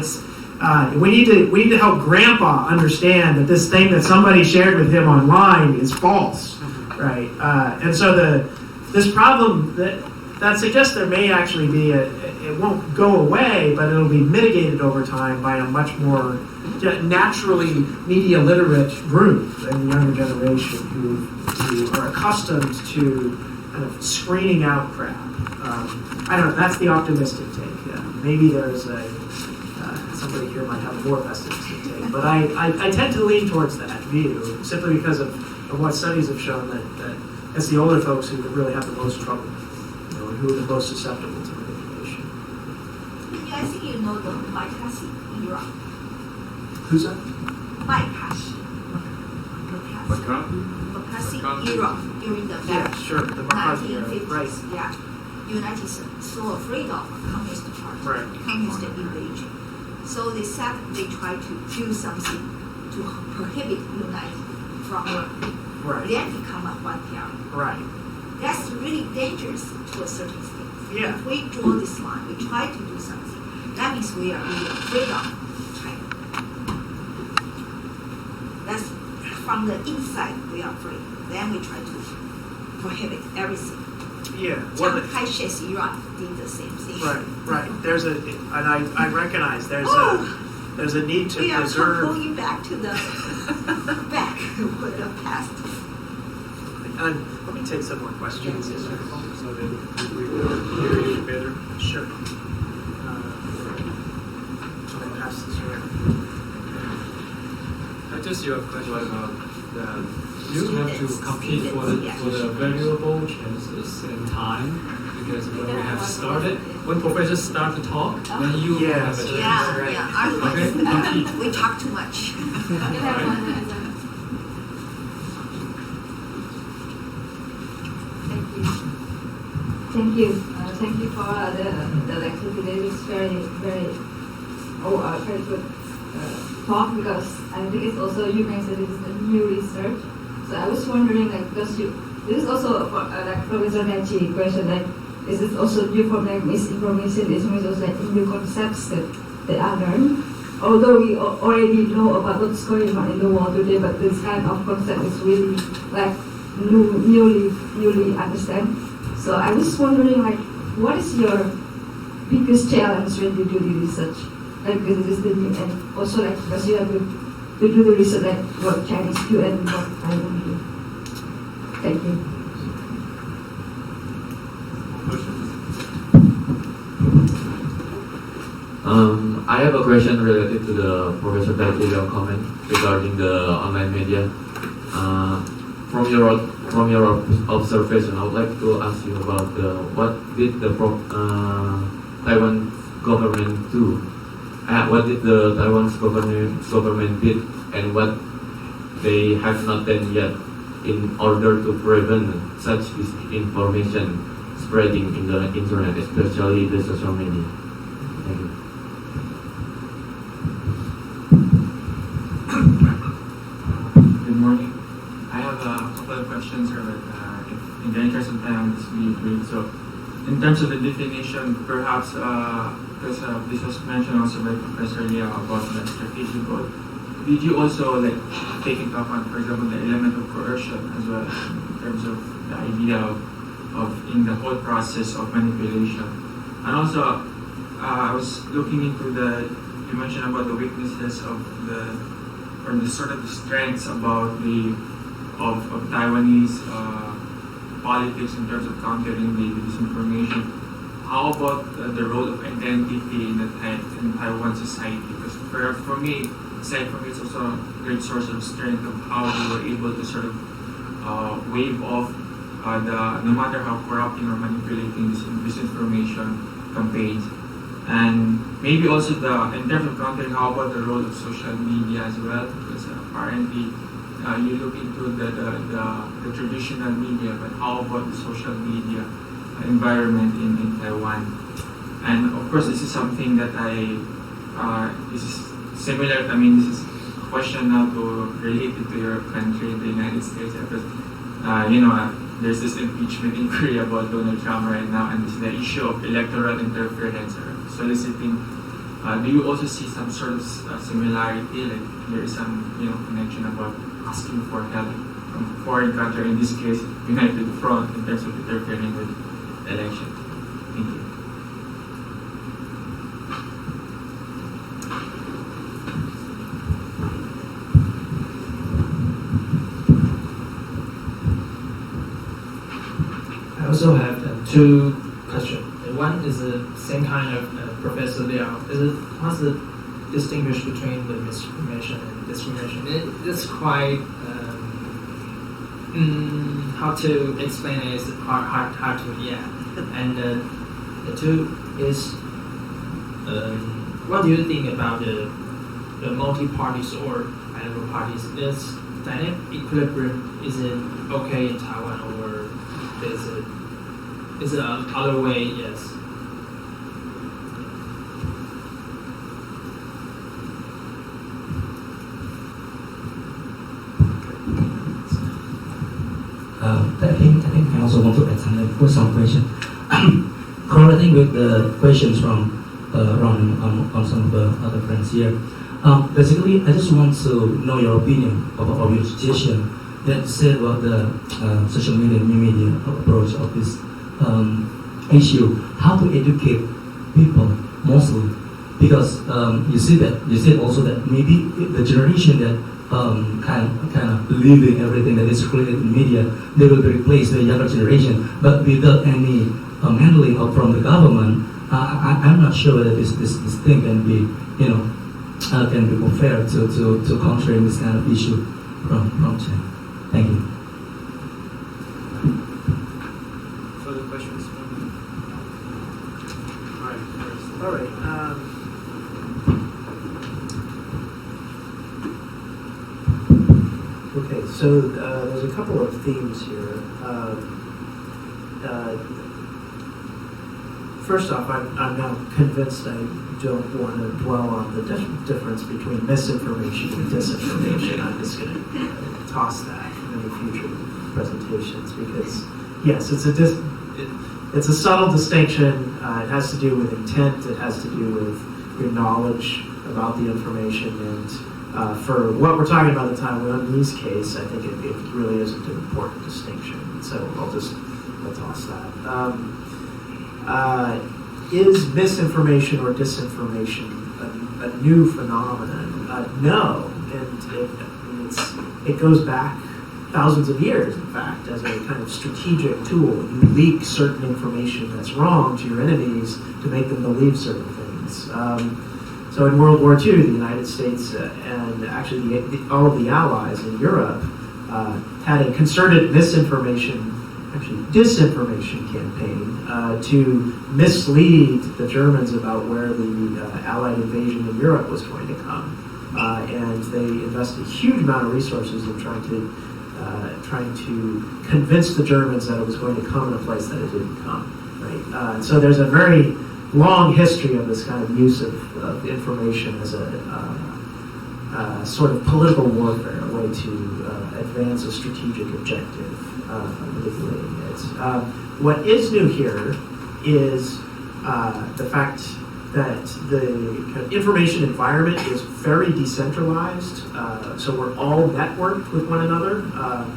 we need to help Grandpa understand that this thing that somebody shared with him online is false, right? And so this problem that suggests there may actually be it won't go away, but it'll be mitigated over time by a much more naturally media literate group in the younger generation who are accustomed to kind of screening out crap. I don't know, that's the optimistic take. Yeah. Maybe there's somebody here might have a more pessimistic take, but I tend to lean towards that view simply because of what studies have shown that it's the older folks who really have the most trouble, and who are the most susceptible to manipulation. I think you know the Mike Hassey era. Who's that? Mike Hassey. McCarthy era during the Sure, the McCarthy era, 1950s. right. Yeah. United States so afraid of Communist Party, right. Communist invasion. So they tried to do something to prohibit United from right. then become a one party. Right. That's really dangerous to a certain extent. Yeah. If we draw this line, we try to do something, that means we are really afraid of China. That's from the inside we are afraid. Then we try to prohibit everything. Yeah. Chiang Kai-shek's Iran did the same thing. Right. And I recognize there's a need to preserve. We are going back to the back with the past. Let me take some more questions. So that we will hear you better. Sure. Should I pass this around? I just have a question about You have to compete for the valuable chances and time, because when we have started, when professors start to talk, then you have a chance. Okay, compete. We talk too much. Thank you. Thank you for the lecture today. It's very good talk, because I think it's also, you mentioned it is a new research. So I was wondering, like, because this is also like Professor Nancy question, like, is it also new for like misinformation? Is also like new concepts that are learned. Although we already know about what's going on in the world today, but this kind of concept is really like newly understand. So I was wondering, like, what is your biggest challenge when you do the research? Like, because it is the new, and also like because you have to do the research, like what Chinese do and what Taiwan do. Thank you. I have a question related to the Professor Daitilio's comment regarding the online media. From your observation, I would like to ask you about what did the Taiwan government do? What did the Taiwan's government did, and what they have not done yet in order to prevent such disinformation spreading in the internet, especially the social media? Thank you. Good morning. I have a couple of questions here, but if in the interest of time, this will be brief. So, in terms of the definition, perhaps because this was mentioned also by Professor Liao about the strategic goal, did you also like take into account, for example, the element of coercion as well in terms of the idea of in the whole process of manipulation? And also, I was looking into you mentioned about the weaknesses of or the sort of the strengths about of Taiwanese politics in terms of countering the disinformation. How about the role of identity in Taiwan society? Because for me, aside from it, it's also a great source of strength of how we were able to sort of wave off no matter how corrupting or manipulating disinformation campaigns. And maybe also in terms of countering, how about the role of social media as well? Because apparently you look into the traditional media, but how about the social media environment in Taiwan? And of course, this is something that this is similar. I mean, this is a question now related to your country, the United States, because there's this impeachment inquiry about Donald Trump right now, and this is the issue of electoral interference or soliciting. Do you also see some sort of similarity? Like there is some connection about asking for help from foreign country, in this case, United Front, in terms of interfering with election? Thank you. I also have two questions. One is the same kind of Professor Liao. What's the distinguish between the misinformation and disinformation? It's quite how to explain it is hard to And the two is what do you think about the multi-parties or political parties? Is dynamic equilibrium, is it okay in Taiwan, or is it other way? Yes. I think I also want to add something for some question. Correlating with the questions from Ron on some of the other friends here. Basically, I just want to know your opinion of your suggestion that said about the social media and new media approach of this issue. How to educate people mostly, because you said also that maybe the generation that kind of believing everything that is circulated in media, they will be replaced by the younger generation, but without any handling from the government. I'm not sure whether this thing can be can be fair to countering this kind of issue from China. Thank you. Further questions? All right. Okay, so there's a couple of themes here. First off, I'm now convinced I don't want to dwell on the difference between misinformation and disinformation. I'm just going to toss that in any future presentations because, yes, it's a subtle distinction. It has to do with intent. It has to do with your knowledge about the information. And for what we're talking about in the Taiwanese case, I think it really isn't an important distinction. So I'll toss that. Is misinformation or disinformation a new phenomenon? No, and it goes back thousands of years, in fact, as a kind of strategic tool. You leak certain information that's wrong to your enemies to make them believe certain things. So in World War II, the United States and actually all of the allies in Europe had a concerted disinformation campaign to mislead the Germans about where the Allied invasion in Europe was going to come. And they invested a huge amount of resources in trying to convince the Germans that it was going to come in a place that it didn't come. Right? So there's a very long history of this kind of use of information as a sort of political warfare, a way to advance a strategic objective, manipulating it. What is new here is the fact that the kind of information environment is very decentralized, so we're all networked with one another.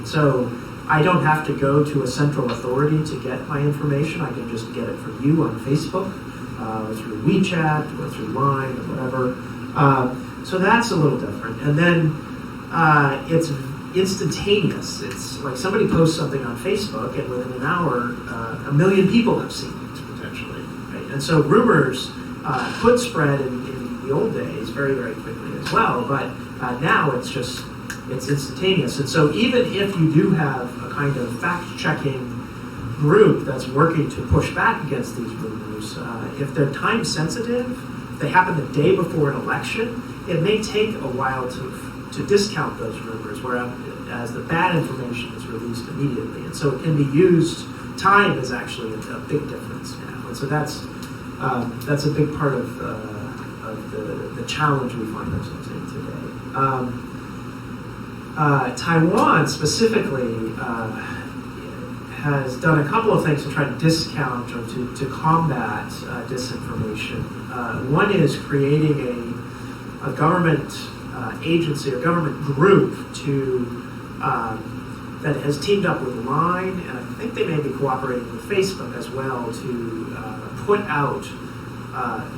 So I don't have to go to a central authority to get my information. I can just get it from you on Facebook, or through WeChat, or through Line, or whatever. So that's a little different. And then it's instantaneous. It's like somebody posts something on Facebook, and within an hour, 1 million people have seen it, potentially. Right? And so rumors could spread in the old days very, very quickly as well, but now it's instantaneous. And so even if you do have a kind of fact-checking group that's working to push back against these rumors, if they're time sensitive, if they happen the day before an election, it may take a while to discount those rumors, whereas the bad information is released immediately. And so it can be used, time is actually a big difference now. And so that's a big part of the challenge we find ourselves in today. Taiwan specifically has done a couple of things to try to discount or to combat disinformation. One is creating a government agency or government group that has teamed up with Line, and I think they may be cooperating with Facebook as well to put out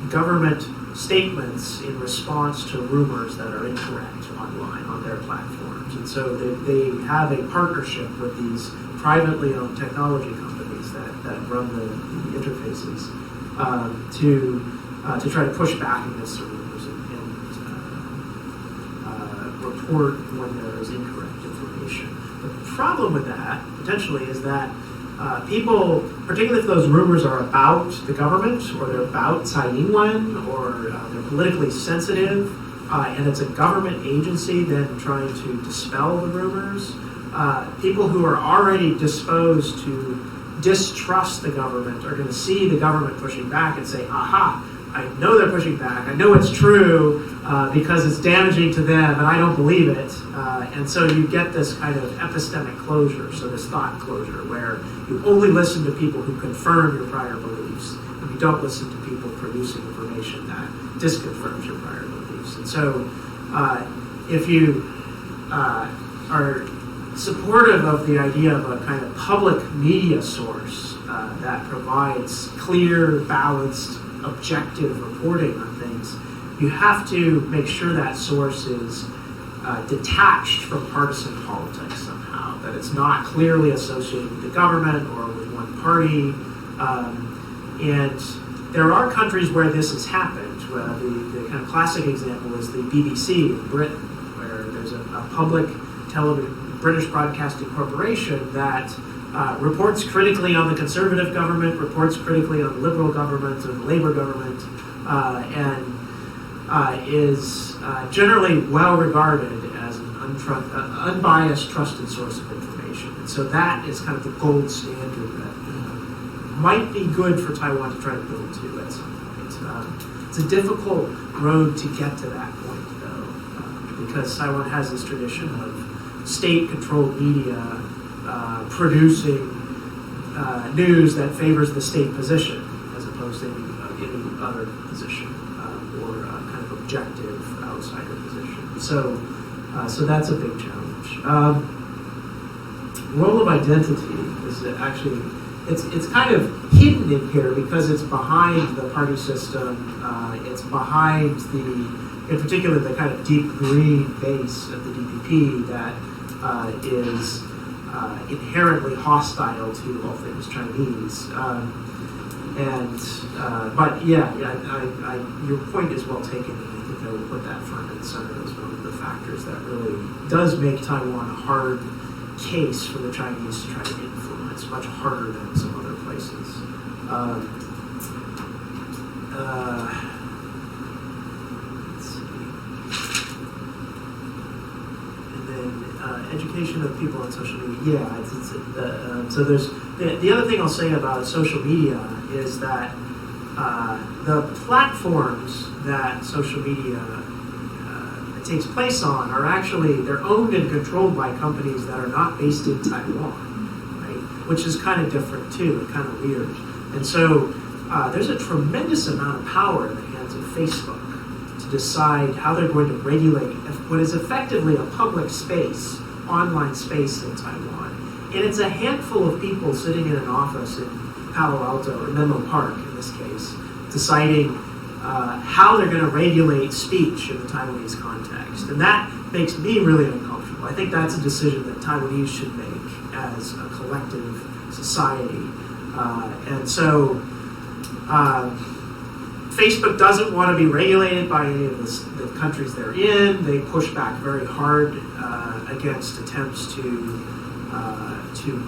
government statements in response to rumors that are incorrect online on their platforms. And so they have a partnership with these privately owned technology companies that run the interfaces to try to push back against the rumors and report when there is incorrect information. The problem with that, potentially, is that people, particularly if those rumors are about the government or they're about Tsai Ing-wen or they're politically sensitive, and it's a government agency then trying to dispel the rumors, people who are already disposed to distrust the government are going to see the government pushing back and say, aha, I know they're pushing back, I know it's true because it's damaging to them and I don't believe it. And so you get this kind of epistemic closure, so this thought closure, where you only listen to people who confirm your prior beliefs, and you don't listen to people producing information that disconfirms your prior beliefs. And so if you are supportive of the idea of a kind of public media source that provides clear, balanced, objective reporting on things, you have to make sure that source is detached from partisan politics somehow, that it's not clearly associated with the government or with one party. And there are countries where this has happened. The kind of classic example is the BBC in Britain, where there's a public television, British Broadcasting Corporation that reports critically on the Conservative government, reports critically on the Liberal government and the Labour government, and is generally well regarded as an unbiased, trusted source of information. And so that is kind of the gold standard that might be good for Taiwan to try to build to at some point. It's a difficult road to get to that point, though, because Taiwan has this tradition of state-controlled media producing news that favors the state position as opposed to any other position or kind of objective outsider position. So that's a big challenge. Role of identity is actually it's kind of hidden in here because it's behind the party system. It's behind in particular, the kind of deep green base of the DPP that is inherently hostile to all things Chinese. But yeah, your point is well taken, and I think I would put that front and center as one of the factors that really does make Taiwan a hard case for the Chinese to try to influence, much harder than some other places. Let's see. And then education of people on social media. Yeah, so there's the other thing I'll say about social media is that the platforms that social media takes place on are actually, they're owned and controlled by companies that are not based in Taiwan, right? Which is kind of different too, and kind of weird. And so there's a tremendous amount of power in the hands of Facebook to decide how they're going to regulate what is effectively a public space, online space in Taiwan. And it's a handful of people sitting in an office in Palo Alto, or Menlo Park in this case, deciding how they're going to regulate speech in the Taiwanese context. And that makes me really uncomfortable. I think that's a decision that Taiwanese should make as a collective society. And so Facebook doesn't want to be regulated by any of the countries they're in. They push back very hard against attempts to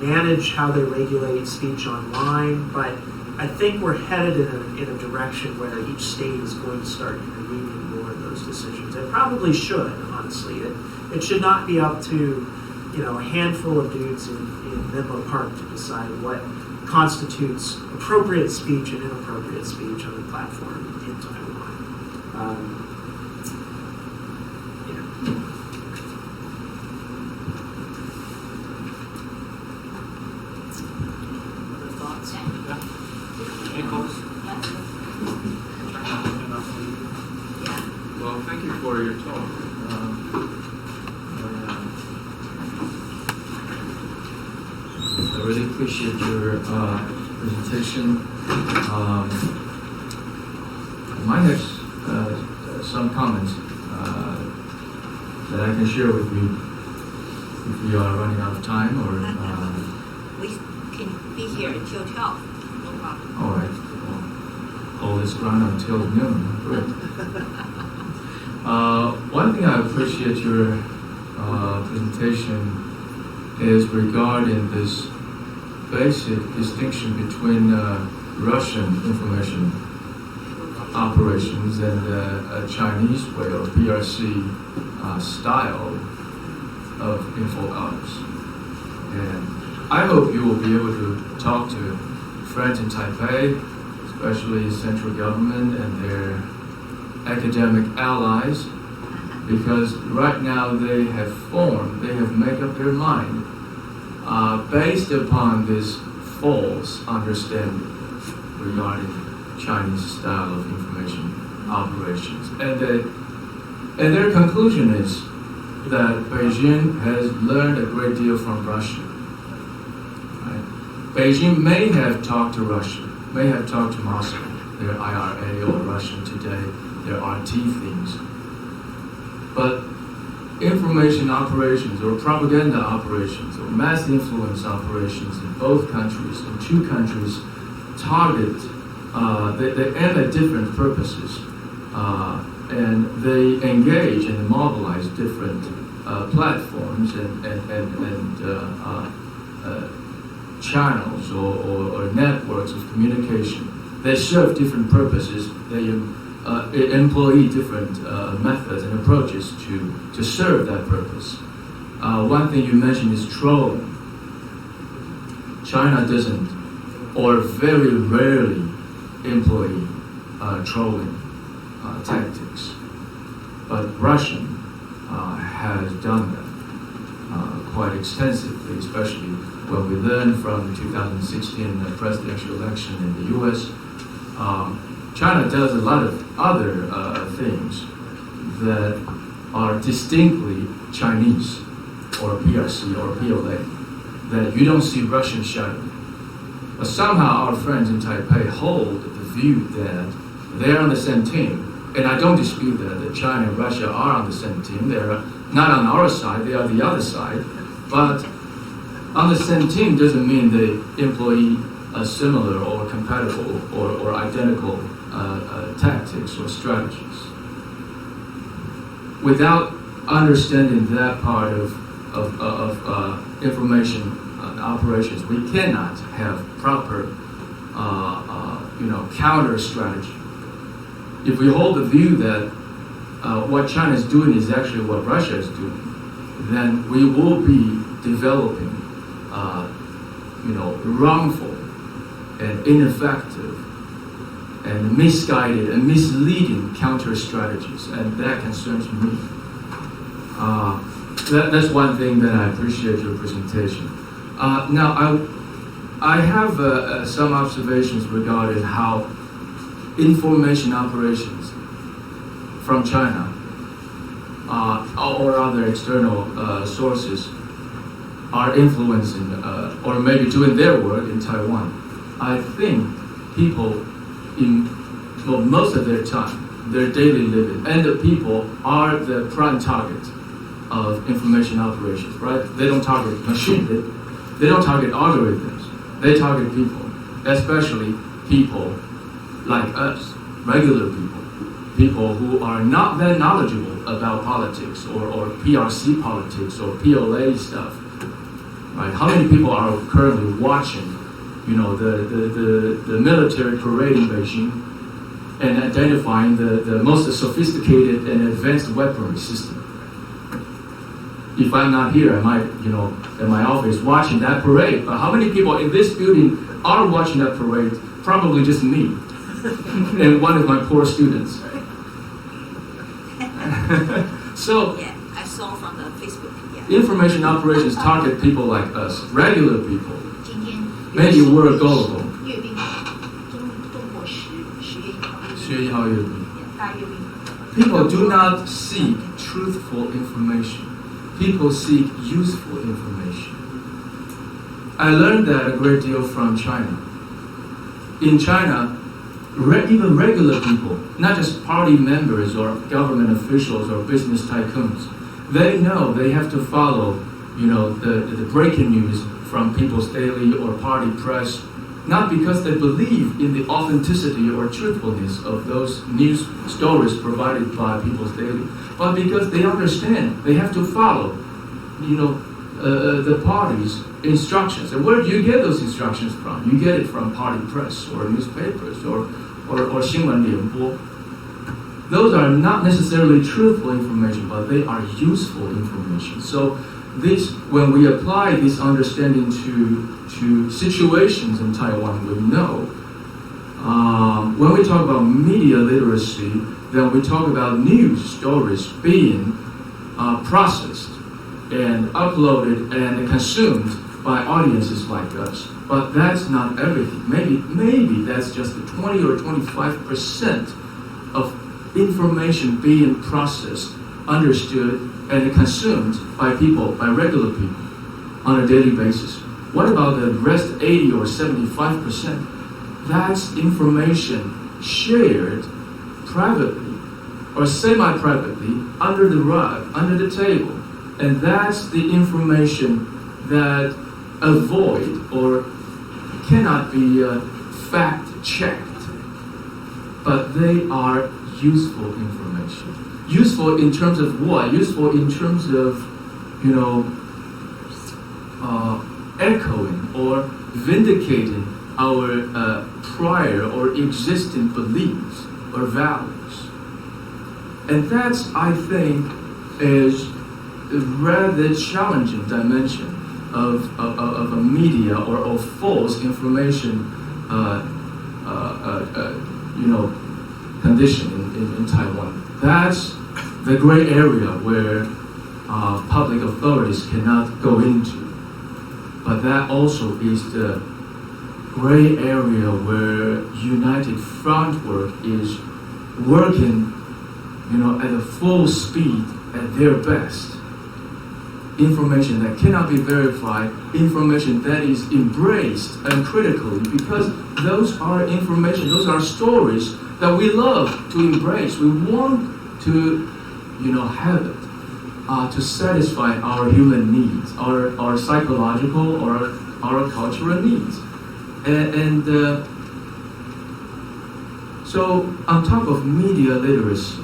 manage how they regulate speech online. But I think we're headed in a direction where each state is going to start intervening more in those decisions. It probably should, honestly. It should not be up to a handful of dudes in Menlo Park to decide what constitutes appropriate speech and inappropriate speech on the platform in Taiwan. Other thoughts? Any comments? Well, thank you for your talk. I really appreciate your presentation. I might have some comments that I can share with you if we are running out of time, or We can be here until 12. No problem. all right. Well, hold this ground until noon. Great. One thing I appreciate your presentation is regarding this basic distinction between Russian information operations and a Chinese way or PRC style of info ops. And I hope you will be able to talk to friends in Taipei, especially central government and their academic allies, because right now they have made up their mind based upon this false understanding regarding Chinese style of information operations. And their conclusion is that Beijing has learned a great deal from Russia. Right? Beijing may have talked to Russia, may have talked to Moscow, their IRA or Russian Today, their RT things. But information operations or propaganda operations or mass influence operations in both countries, in two countries, target, they aim at different purposes. And they engage and mobilize different platforms and channels or networks of communication. They serve different purposes. They employ different methods and approaches to serve that purpose. One thing you mentioned is trolling. China doesn't, or very rarely, employ trolling tactics, but Russia has done that. quite extensively, especially when we learned from the 2016 presidential election in the U.S. China does a lot of other things that are distinctly Chinese, or PRC, or PLA, that you don't see Russian shadow. But somehow our friends in Taipei hold the view that they're on the same team. And I don't dispute that China and Russia are on the same team. They're not on our side, they are the other side. But on the same team doesn't mean they employ similar or compatible or identical tactics or strategies. Without understanding that part of information operations, we cannot have proper counter strategy. If we hold the view that what China is doing is actually what Russia is doing, then we will be developing wrongful and ineffective and misguided and misleading counter strategies, and that concerns me. That's one thing that I appreciate your presentation. Now, I have some observations regarding how information operations from China or other external sources are influencing or maybe doing their work in Taiwan. I think people most of their time, their daily living, and the people are the prime target of information operations, right? They don't target machines, they don't target algorithms, they target people, especially people like us, regular people who are not that knowledgeable about politics or PRC politics or PLA stuff, right? How many people are currently watching, the military parade in Beijing and identifying the most sophisticated and advanced weaponry system? If I'm not here, I might, in my office watching that parade. But how many people in this building are watching that parade? Probably just me and one of my poor students. So, Yeah, I saw from the Facebook. Yeah. information operations target people like us, regular people. 今天 Maybe we're gullible. 阅兵，中国学校阅兵。大阅兵。 People do not seek truthful information. People seek useful information. I learned that a great deal from China. In China, even regular people, not just party members or government officials or business tycoons, they know they have to follow, the breaking news from People's Daily or party press, not because they believe in the authenticity or truthfulness of those news stories provided by People's Daily, but because they understand they have to follow, the party's instructions. And where do you get those instructions from? You get it from party press or newspapers or 新闻联播. Those are not necessarily truthful information, but they are useful information. So when we apply this understanding to situations in Taiwan, we know when we talk about media literacy, then we talk about news stories being processed and uploaded and consumed by audiences like us. But that's not everything. Maybe that's just 20 or 25% of information being processed, understood, and consumed by regular people on a daily basis. What about the rest 80 or 75%? That's information shared privately or semi-privately under the rug, under the table. And that's the information that avoid or cannot be fact-checked. But they are useful information. Useful in terms of what? Useful in terms of, echoing or vindicating our prior or existing beliefs or values. And that's, I think, is a rather challenging dimension of a media or of false information, condition in Taiwan. That's the gray area where public authorities cannot go into. But that also is the gray area where United Front work is working, at a full speed at their best. Information that cannot be verified, information that is embraced uncritically, because those are information, those are stories that we love to embrace. We want to, have it to satisfy our human needs, our psychological or our cultural needs. And so on top of media literacy,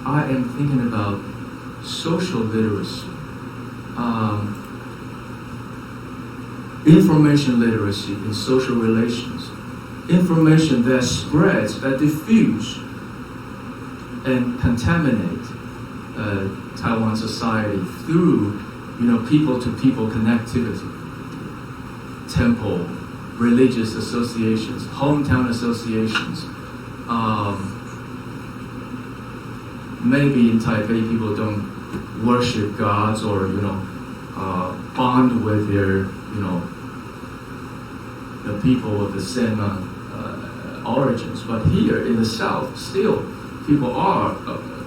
I am thinking about social literacy. Information literacy in social relations, information that spreads, that diffuse and contaminate Taiwan society through, people-to-people connectivity, temple, religious associations, hometown associations. Maybe in Taipei people don't worship gods or bond with their the people of the same origins, but here in the South still people are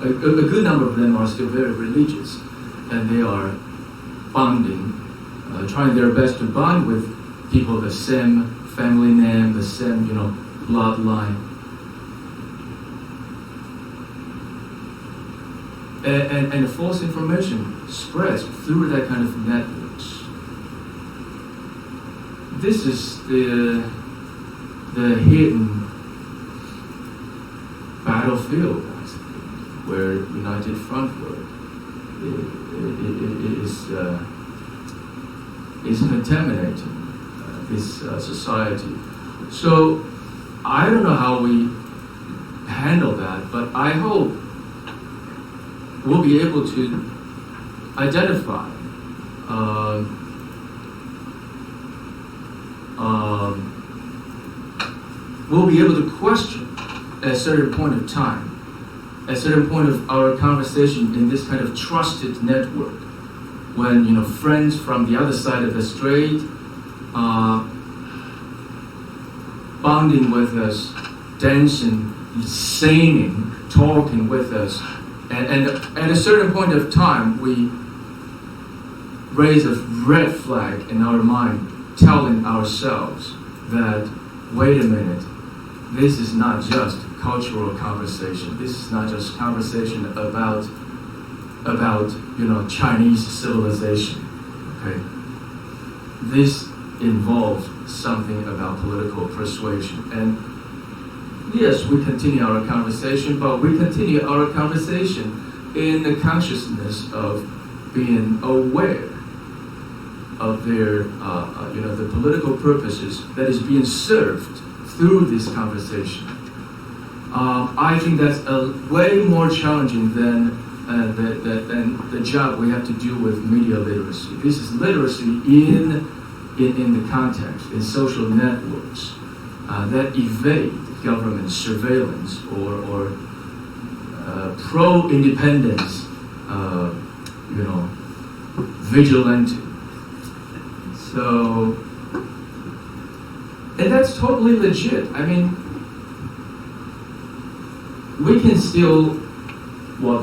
a good number of them are still very religious, and they are bonding, trying their best to bond with people of the same family name, the same bloodline. And false information spreads through that kind of networks. This is the hidden battlefield, where United Front work is contaminating this society. So I don't know how we handle that, but I hope we'll be able to identify we'll be able to question at a certain point of time, at a certain point of our conversation in this kind of trusted network, when friends from the other side of the strait bonding with us, dancing, singing, talking with us. And at a certain point of time, we raise a red flag in our mind, telling ourselves that, wait a minute, this is not just cultural conversation. This is not just conversation about Chinese civilization. Okay, this involves something about political persuasion. And yes, we continue our conversation, but we continue our conversation in the consciousness of being aware of their, the political purposes that is being served through this conversation. I think that's way more challenging than the job we have to do with media literacy. This is literacy in the context, in social networks that evade government surveillance or pro-independence, vigilante. So, and that's totally legit. I mean, we can still,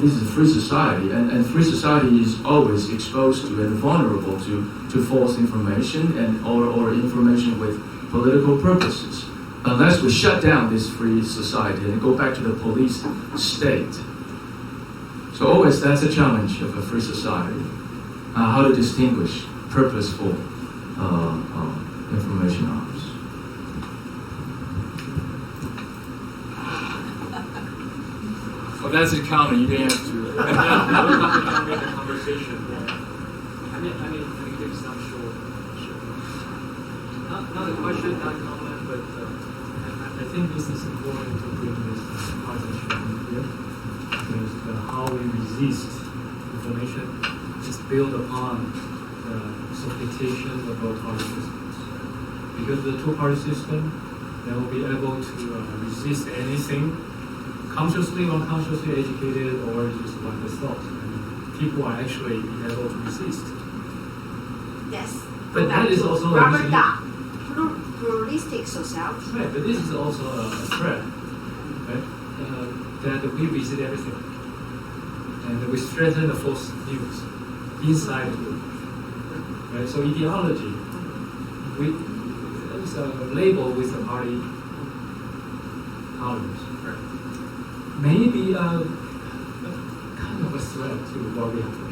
this is a free society, and free society is always exposed to and vulnerable to false information or information with political purposes, unless we shut down this free society and go back to the police state. So always that's a challenge of a free society, how to distinguish purposeful information ops. Well, that's a comment. You didn't have to. The conversation. I mean, give some short. Not a question, not a comment, but I think this is important to bring this conversation here, because how we resist information is built upon the sophistication of two-party systems. Because the two-party system, they will be able to resist anything, consciously or unconsciously educated, or just by the thought. people are actually able to resist. Yes. But that is also a rubber reason- duck. Pluralistic society. Right, but this is also a threat, right? That we resist everything, and we strengthen the false news inside the group. Right, so ideology, it's a label with the party colors. Right. Maybe kind of a threat to what we have to.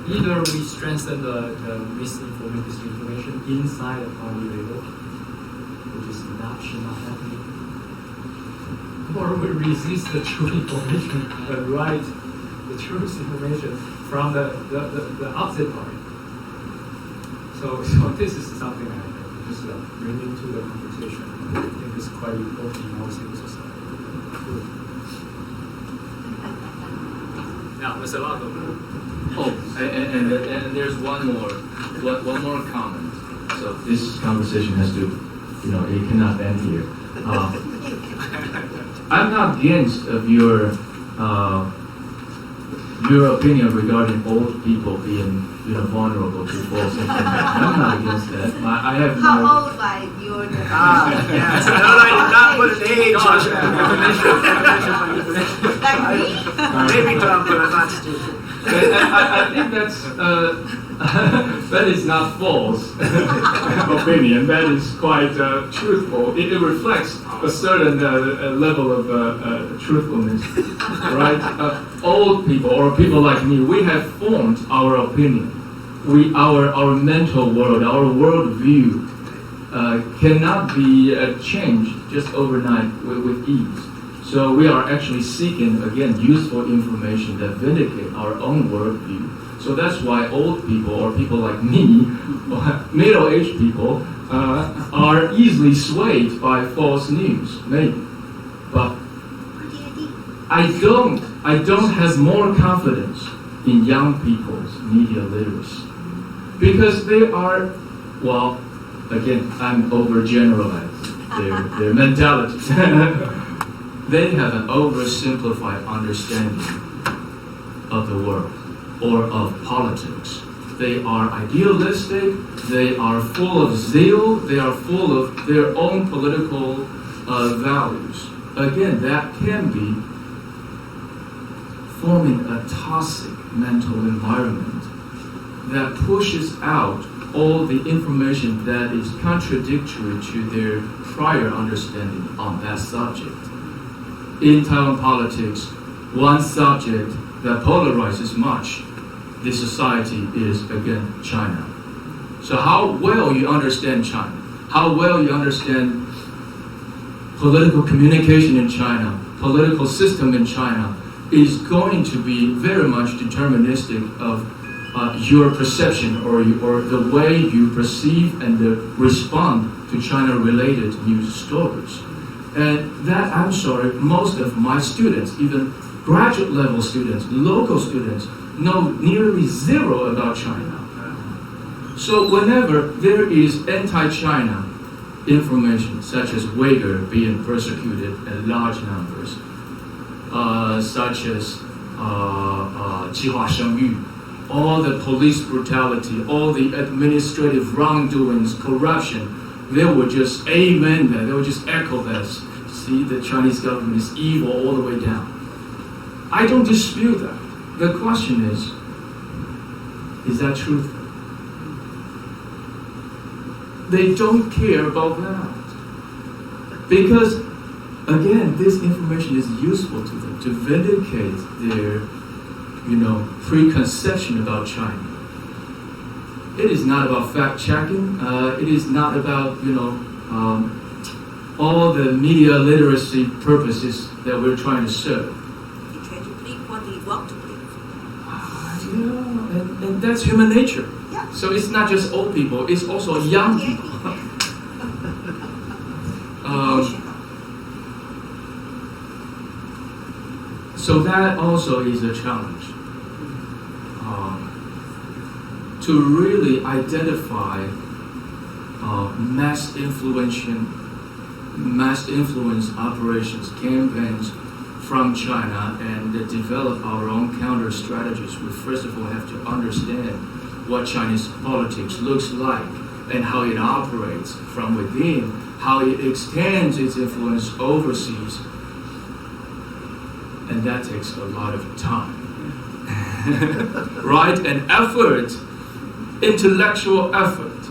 Either we strengthen the misinformation inside the party label, which is should not happen, or we resist the true information, but write the true information from the opposite party. So this is something I just bring into the conversation. I think it's quite important in our civil society. Now, there's a lot of Oh, and there's one more comment. So this conversation has to, it cannot end here. I'm not against of your opinion regarding old people being, vulnerable to false information. I'm not against that. I have How my. old by your Yes. No, I did not put an age on that. Like me? Maybe dumb, but I'm not stupid. I think that's that is not false opinion. That is quite truthful. It reflects a certain level of truthfulness, right? Old people or people like me, we have formed our opinion. Our mental world, our worldview cannot be changed just overnight with ease. So we are actually seeking, again, useful information that vindicate our own worldview. So that's why old people or people like me, middle-aged people, are easily swayed by false news, maybe. But I don't have more confidence in young people's media literacy. Because they are, well, again, I'm overgeneralized their mentality. They have an oversimplified understanding of the world or of politics. They are idealistic, they are full of zeal, they are full of their own political values. Again, that can be forming a toxic mental environment that pushes out all the information that is contradictory to their prior understanding on that subject. In Taiwan politics, one subject that polarizes much the society is, again, China. So how well you understand China, how well you understand political communication in China, political system in China, is going to be very much deterministic of your perception or the way you perceive and respond to China-related news stories. And that, I'm sorry, most of my students, even graduate level students, local students, know nearly zero about China. So whenever there is anti-China information, such as Uyghur being persecuted in large numbers, such as Jihua Shengyu, all the police brutality, all the administrative wrongdoings, corruption, they will just amen that, they will just echo that. See, the Chinese government is evil all the way down. I don't dispute that. The question is that truthful? They don't care about that. Because, again, this information is useful to them to vindicate their, preconception about China. It is not about fact-checking. It is not about, all the media literacy purposes that we're trying to serve. You try to believe what they want to believe. And that's human nature. Yeah. So it's not just old people, it's also young people. So that also is a challenge. To really identify mass influence operations, campaigns from China and develop our own counter strategies, we first of all have to understand what Chinese politics looks like and how it operates from within, how it extends its influence overseas. And that takes a lot of time. Right? And effort, intellectual effort,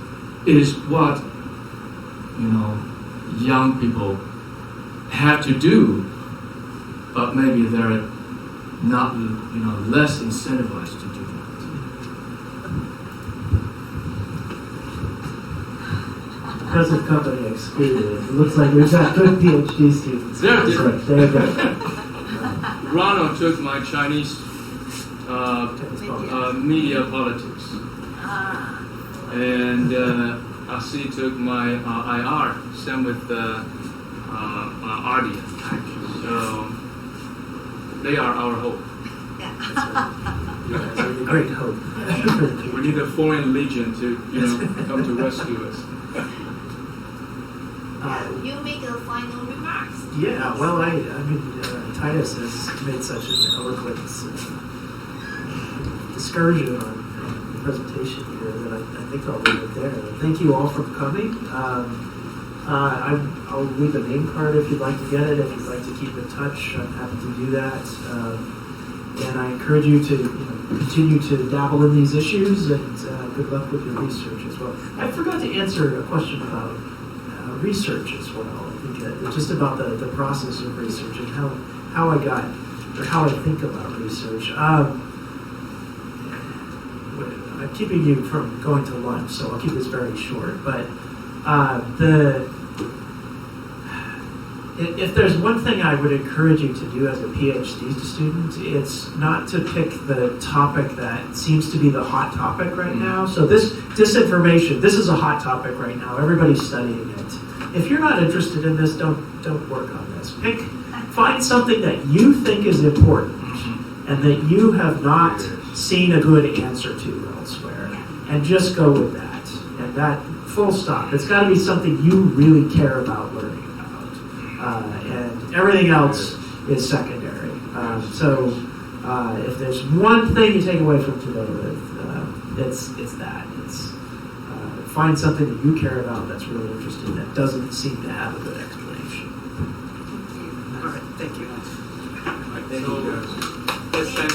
is what, young people have to do, but maybe they're not, less incentivized to do that. Present company excluded. It looks like we've got good PhD students. They're different. There you go. Ronald took my Chinese media politics, and Asi took my IR. Same with Ardi. So they are our hope. Great hope. We need a foreign legion to, come to rescue us. You make a final remarks. Yeah, well, I mean, Titus has made such an eloquent discursion on the presentation here that I think I'll leave it there. Thank you all for coming. I'll leave a name card if you'd like to get it. If you'd like to keep in touch, I'm happy to do that. And I encourage you to continue to dabble in these issues, and good luck with your research as well. I forgot to answer a question about research as well. I think just about the process of research and how I got, or how I think about research. I'm keeping you from going to lunch, so I'll keep this very short. But if there's one thing I would encourage you to do as a PhD student, it's not to pick the topic that seems to be the hot topic right now. So this disinformation, this is a hot topic right now. Everybody's studying it. If you're not interested in this, don't work on this. Find something that you think is important and that you have not seen a good answer to elsewhere, and just go with that. And that, full stop. It's got to be something you really care about learning about, and everything else is secondary. So if there's one thing you take away from today, it's that. It's find something that you care about that's really interesting that doesn't seem to have a good explanation. All right, thank you. So, let's thank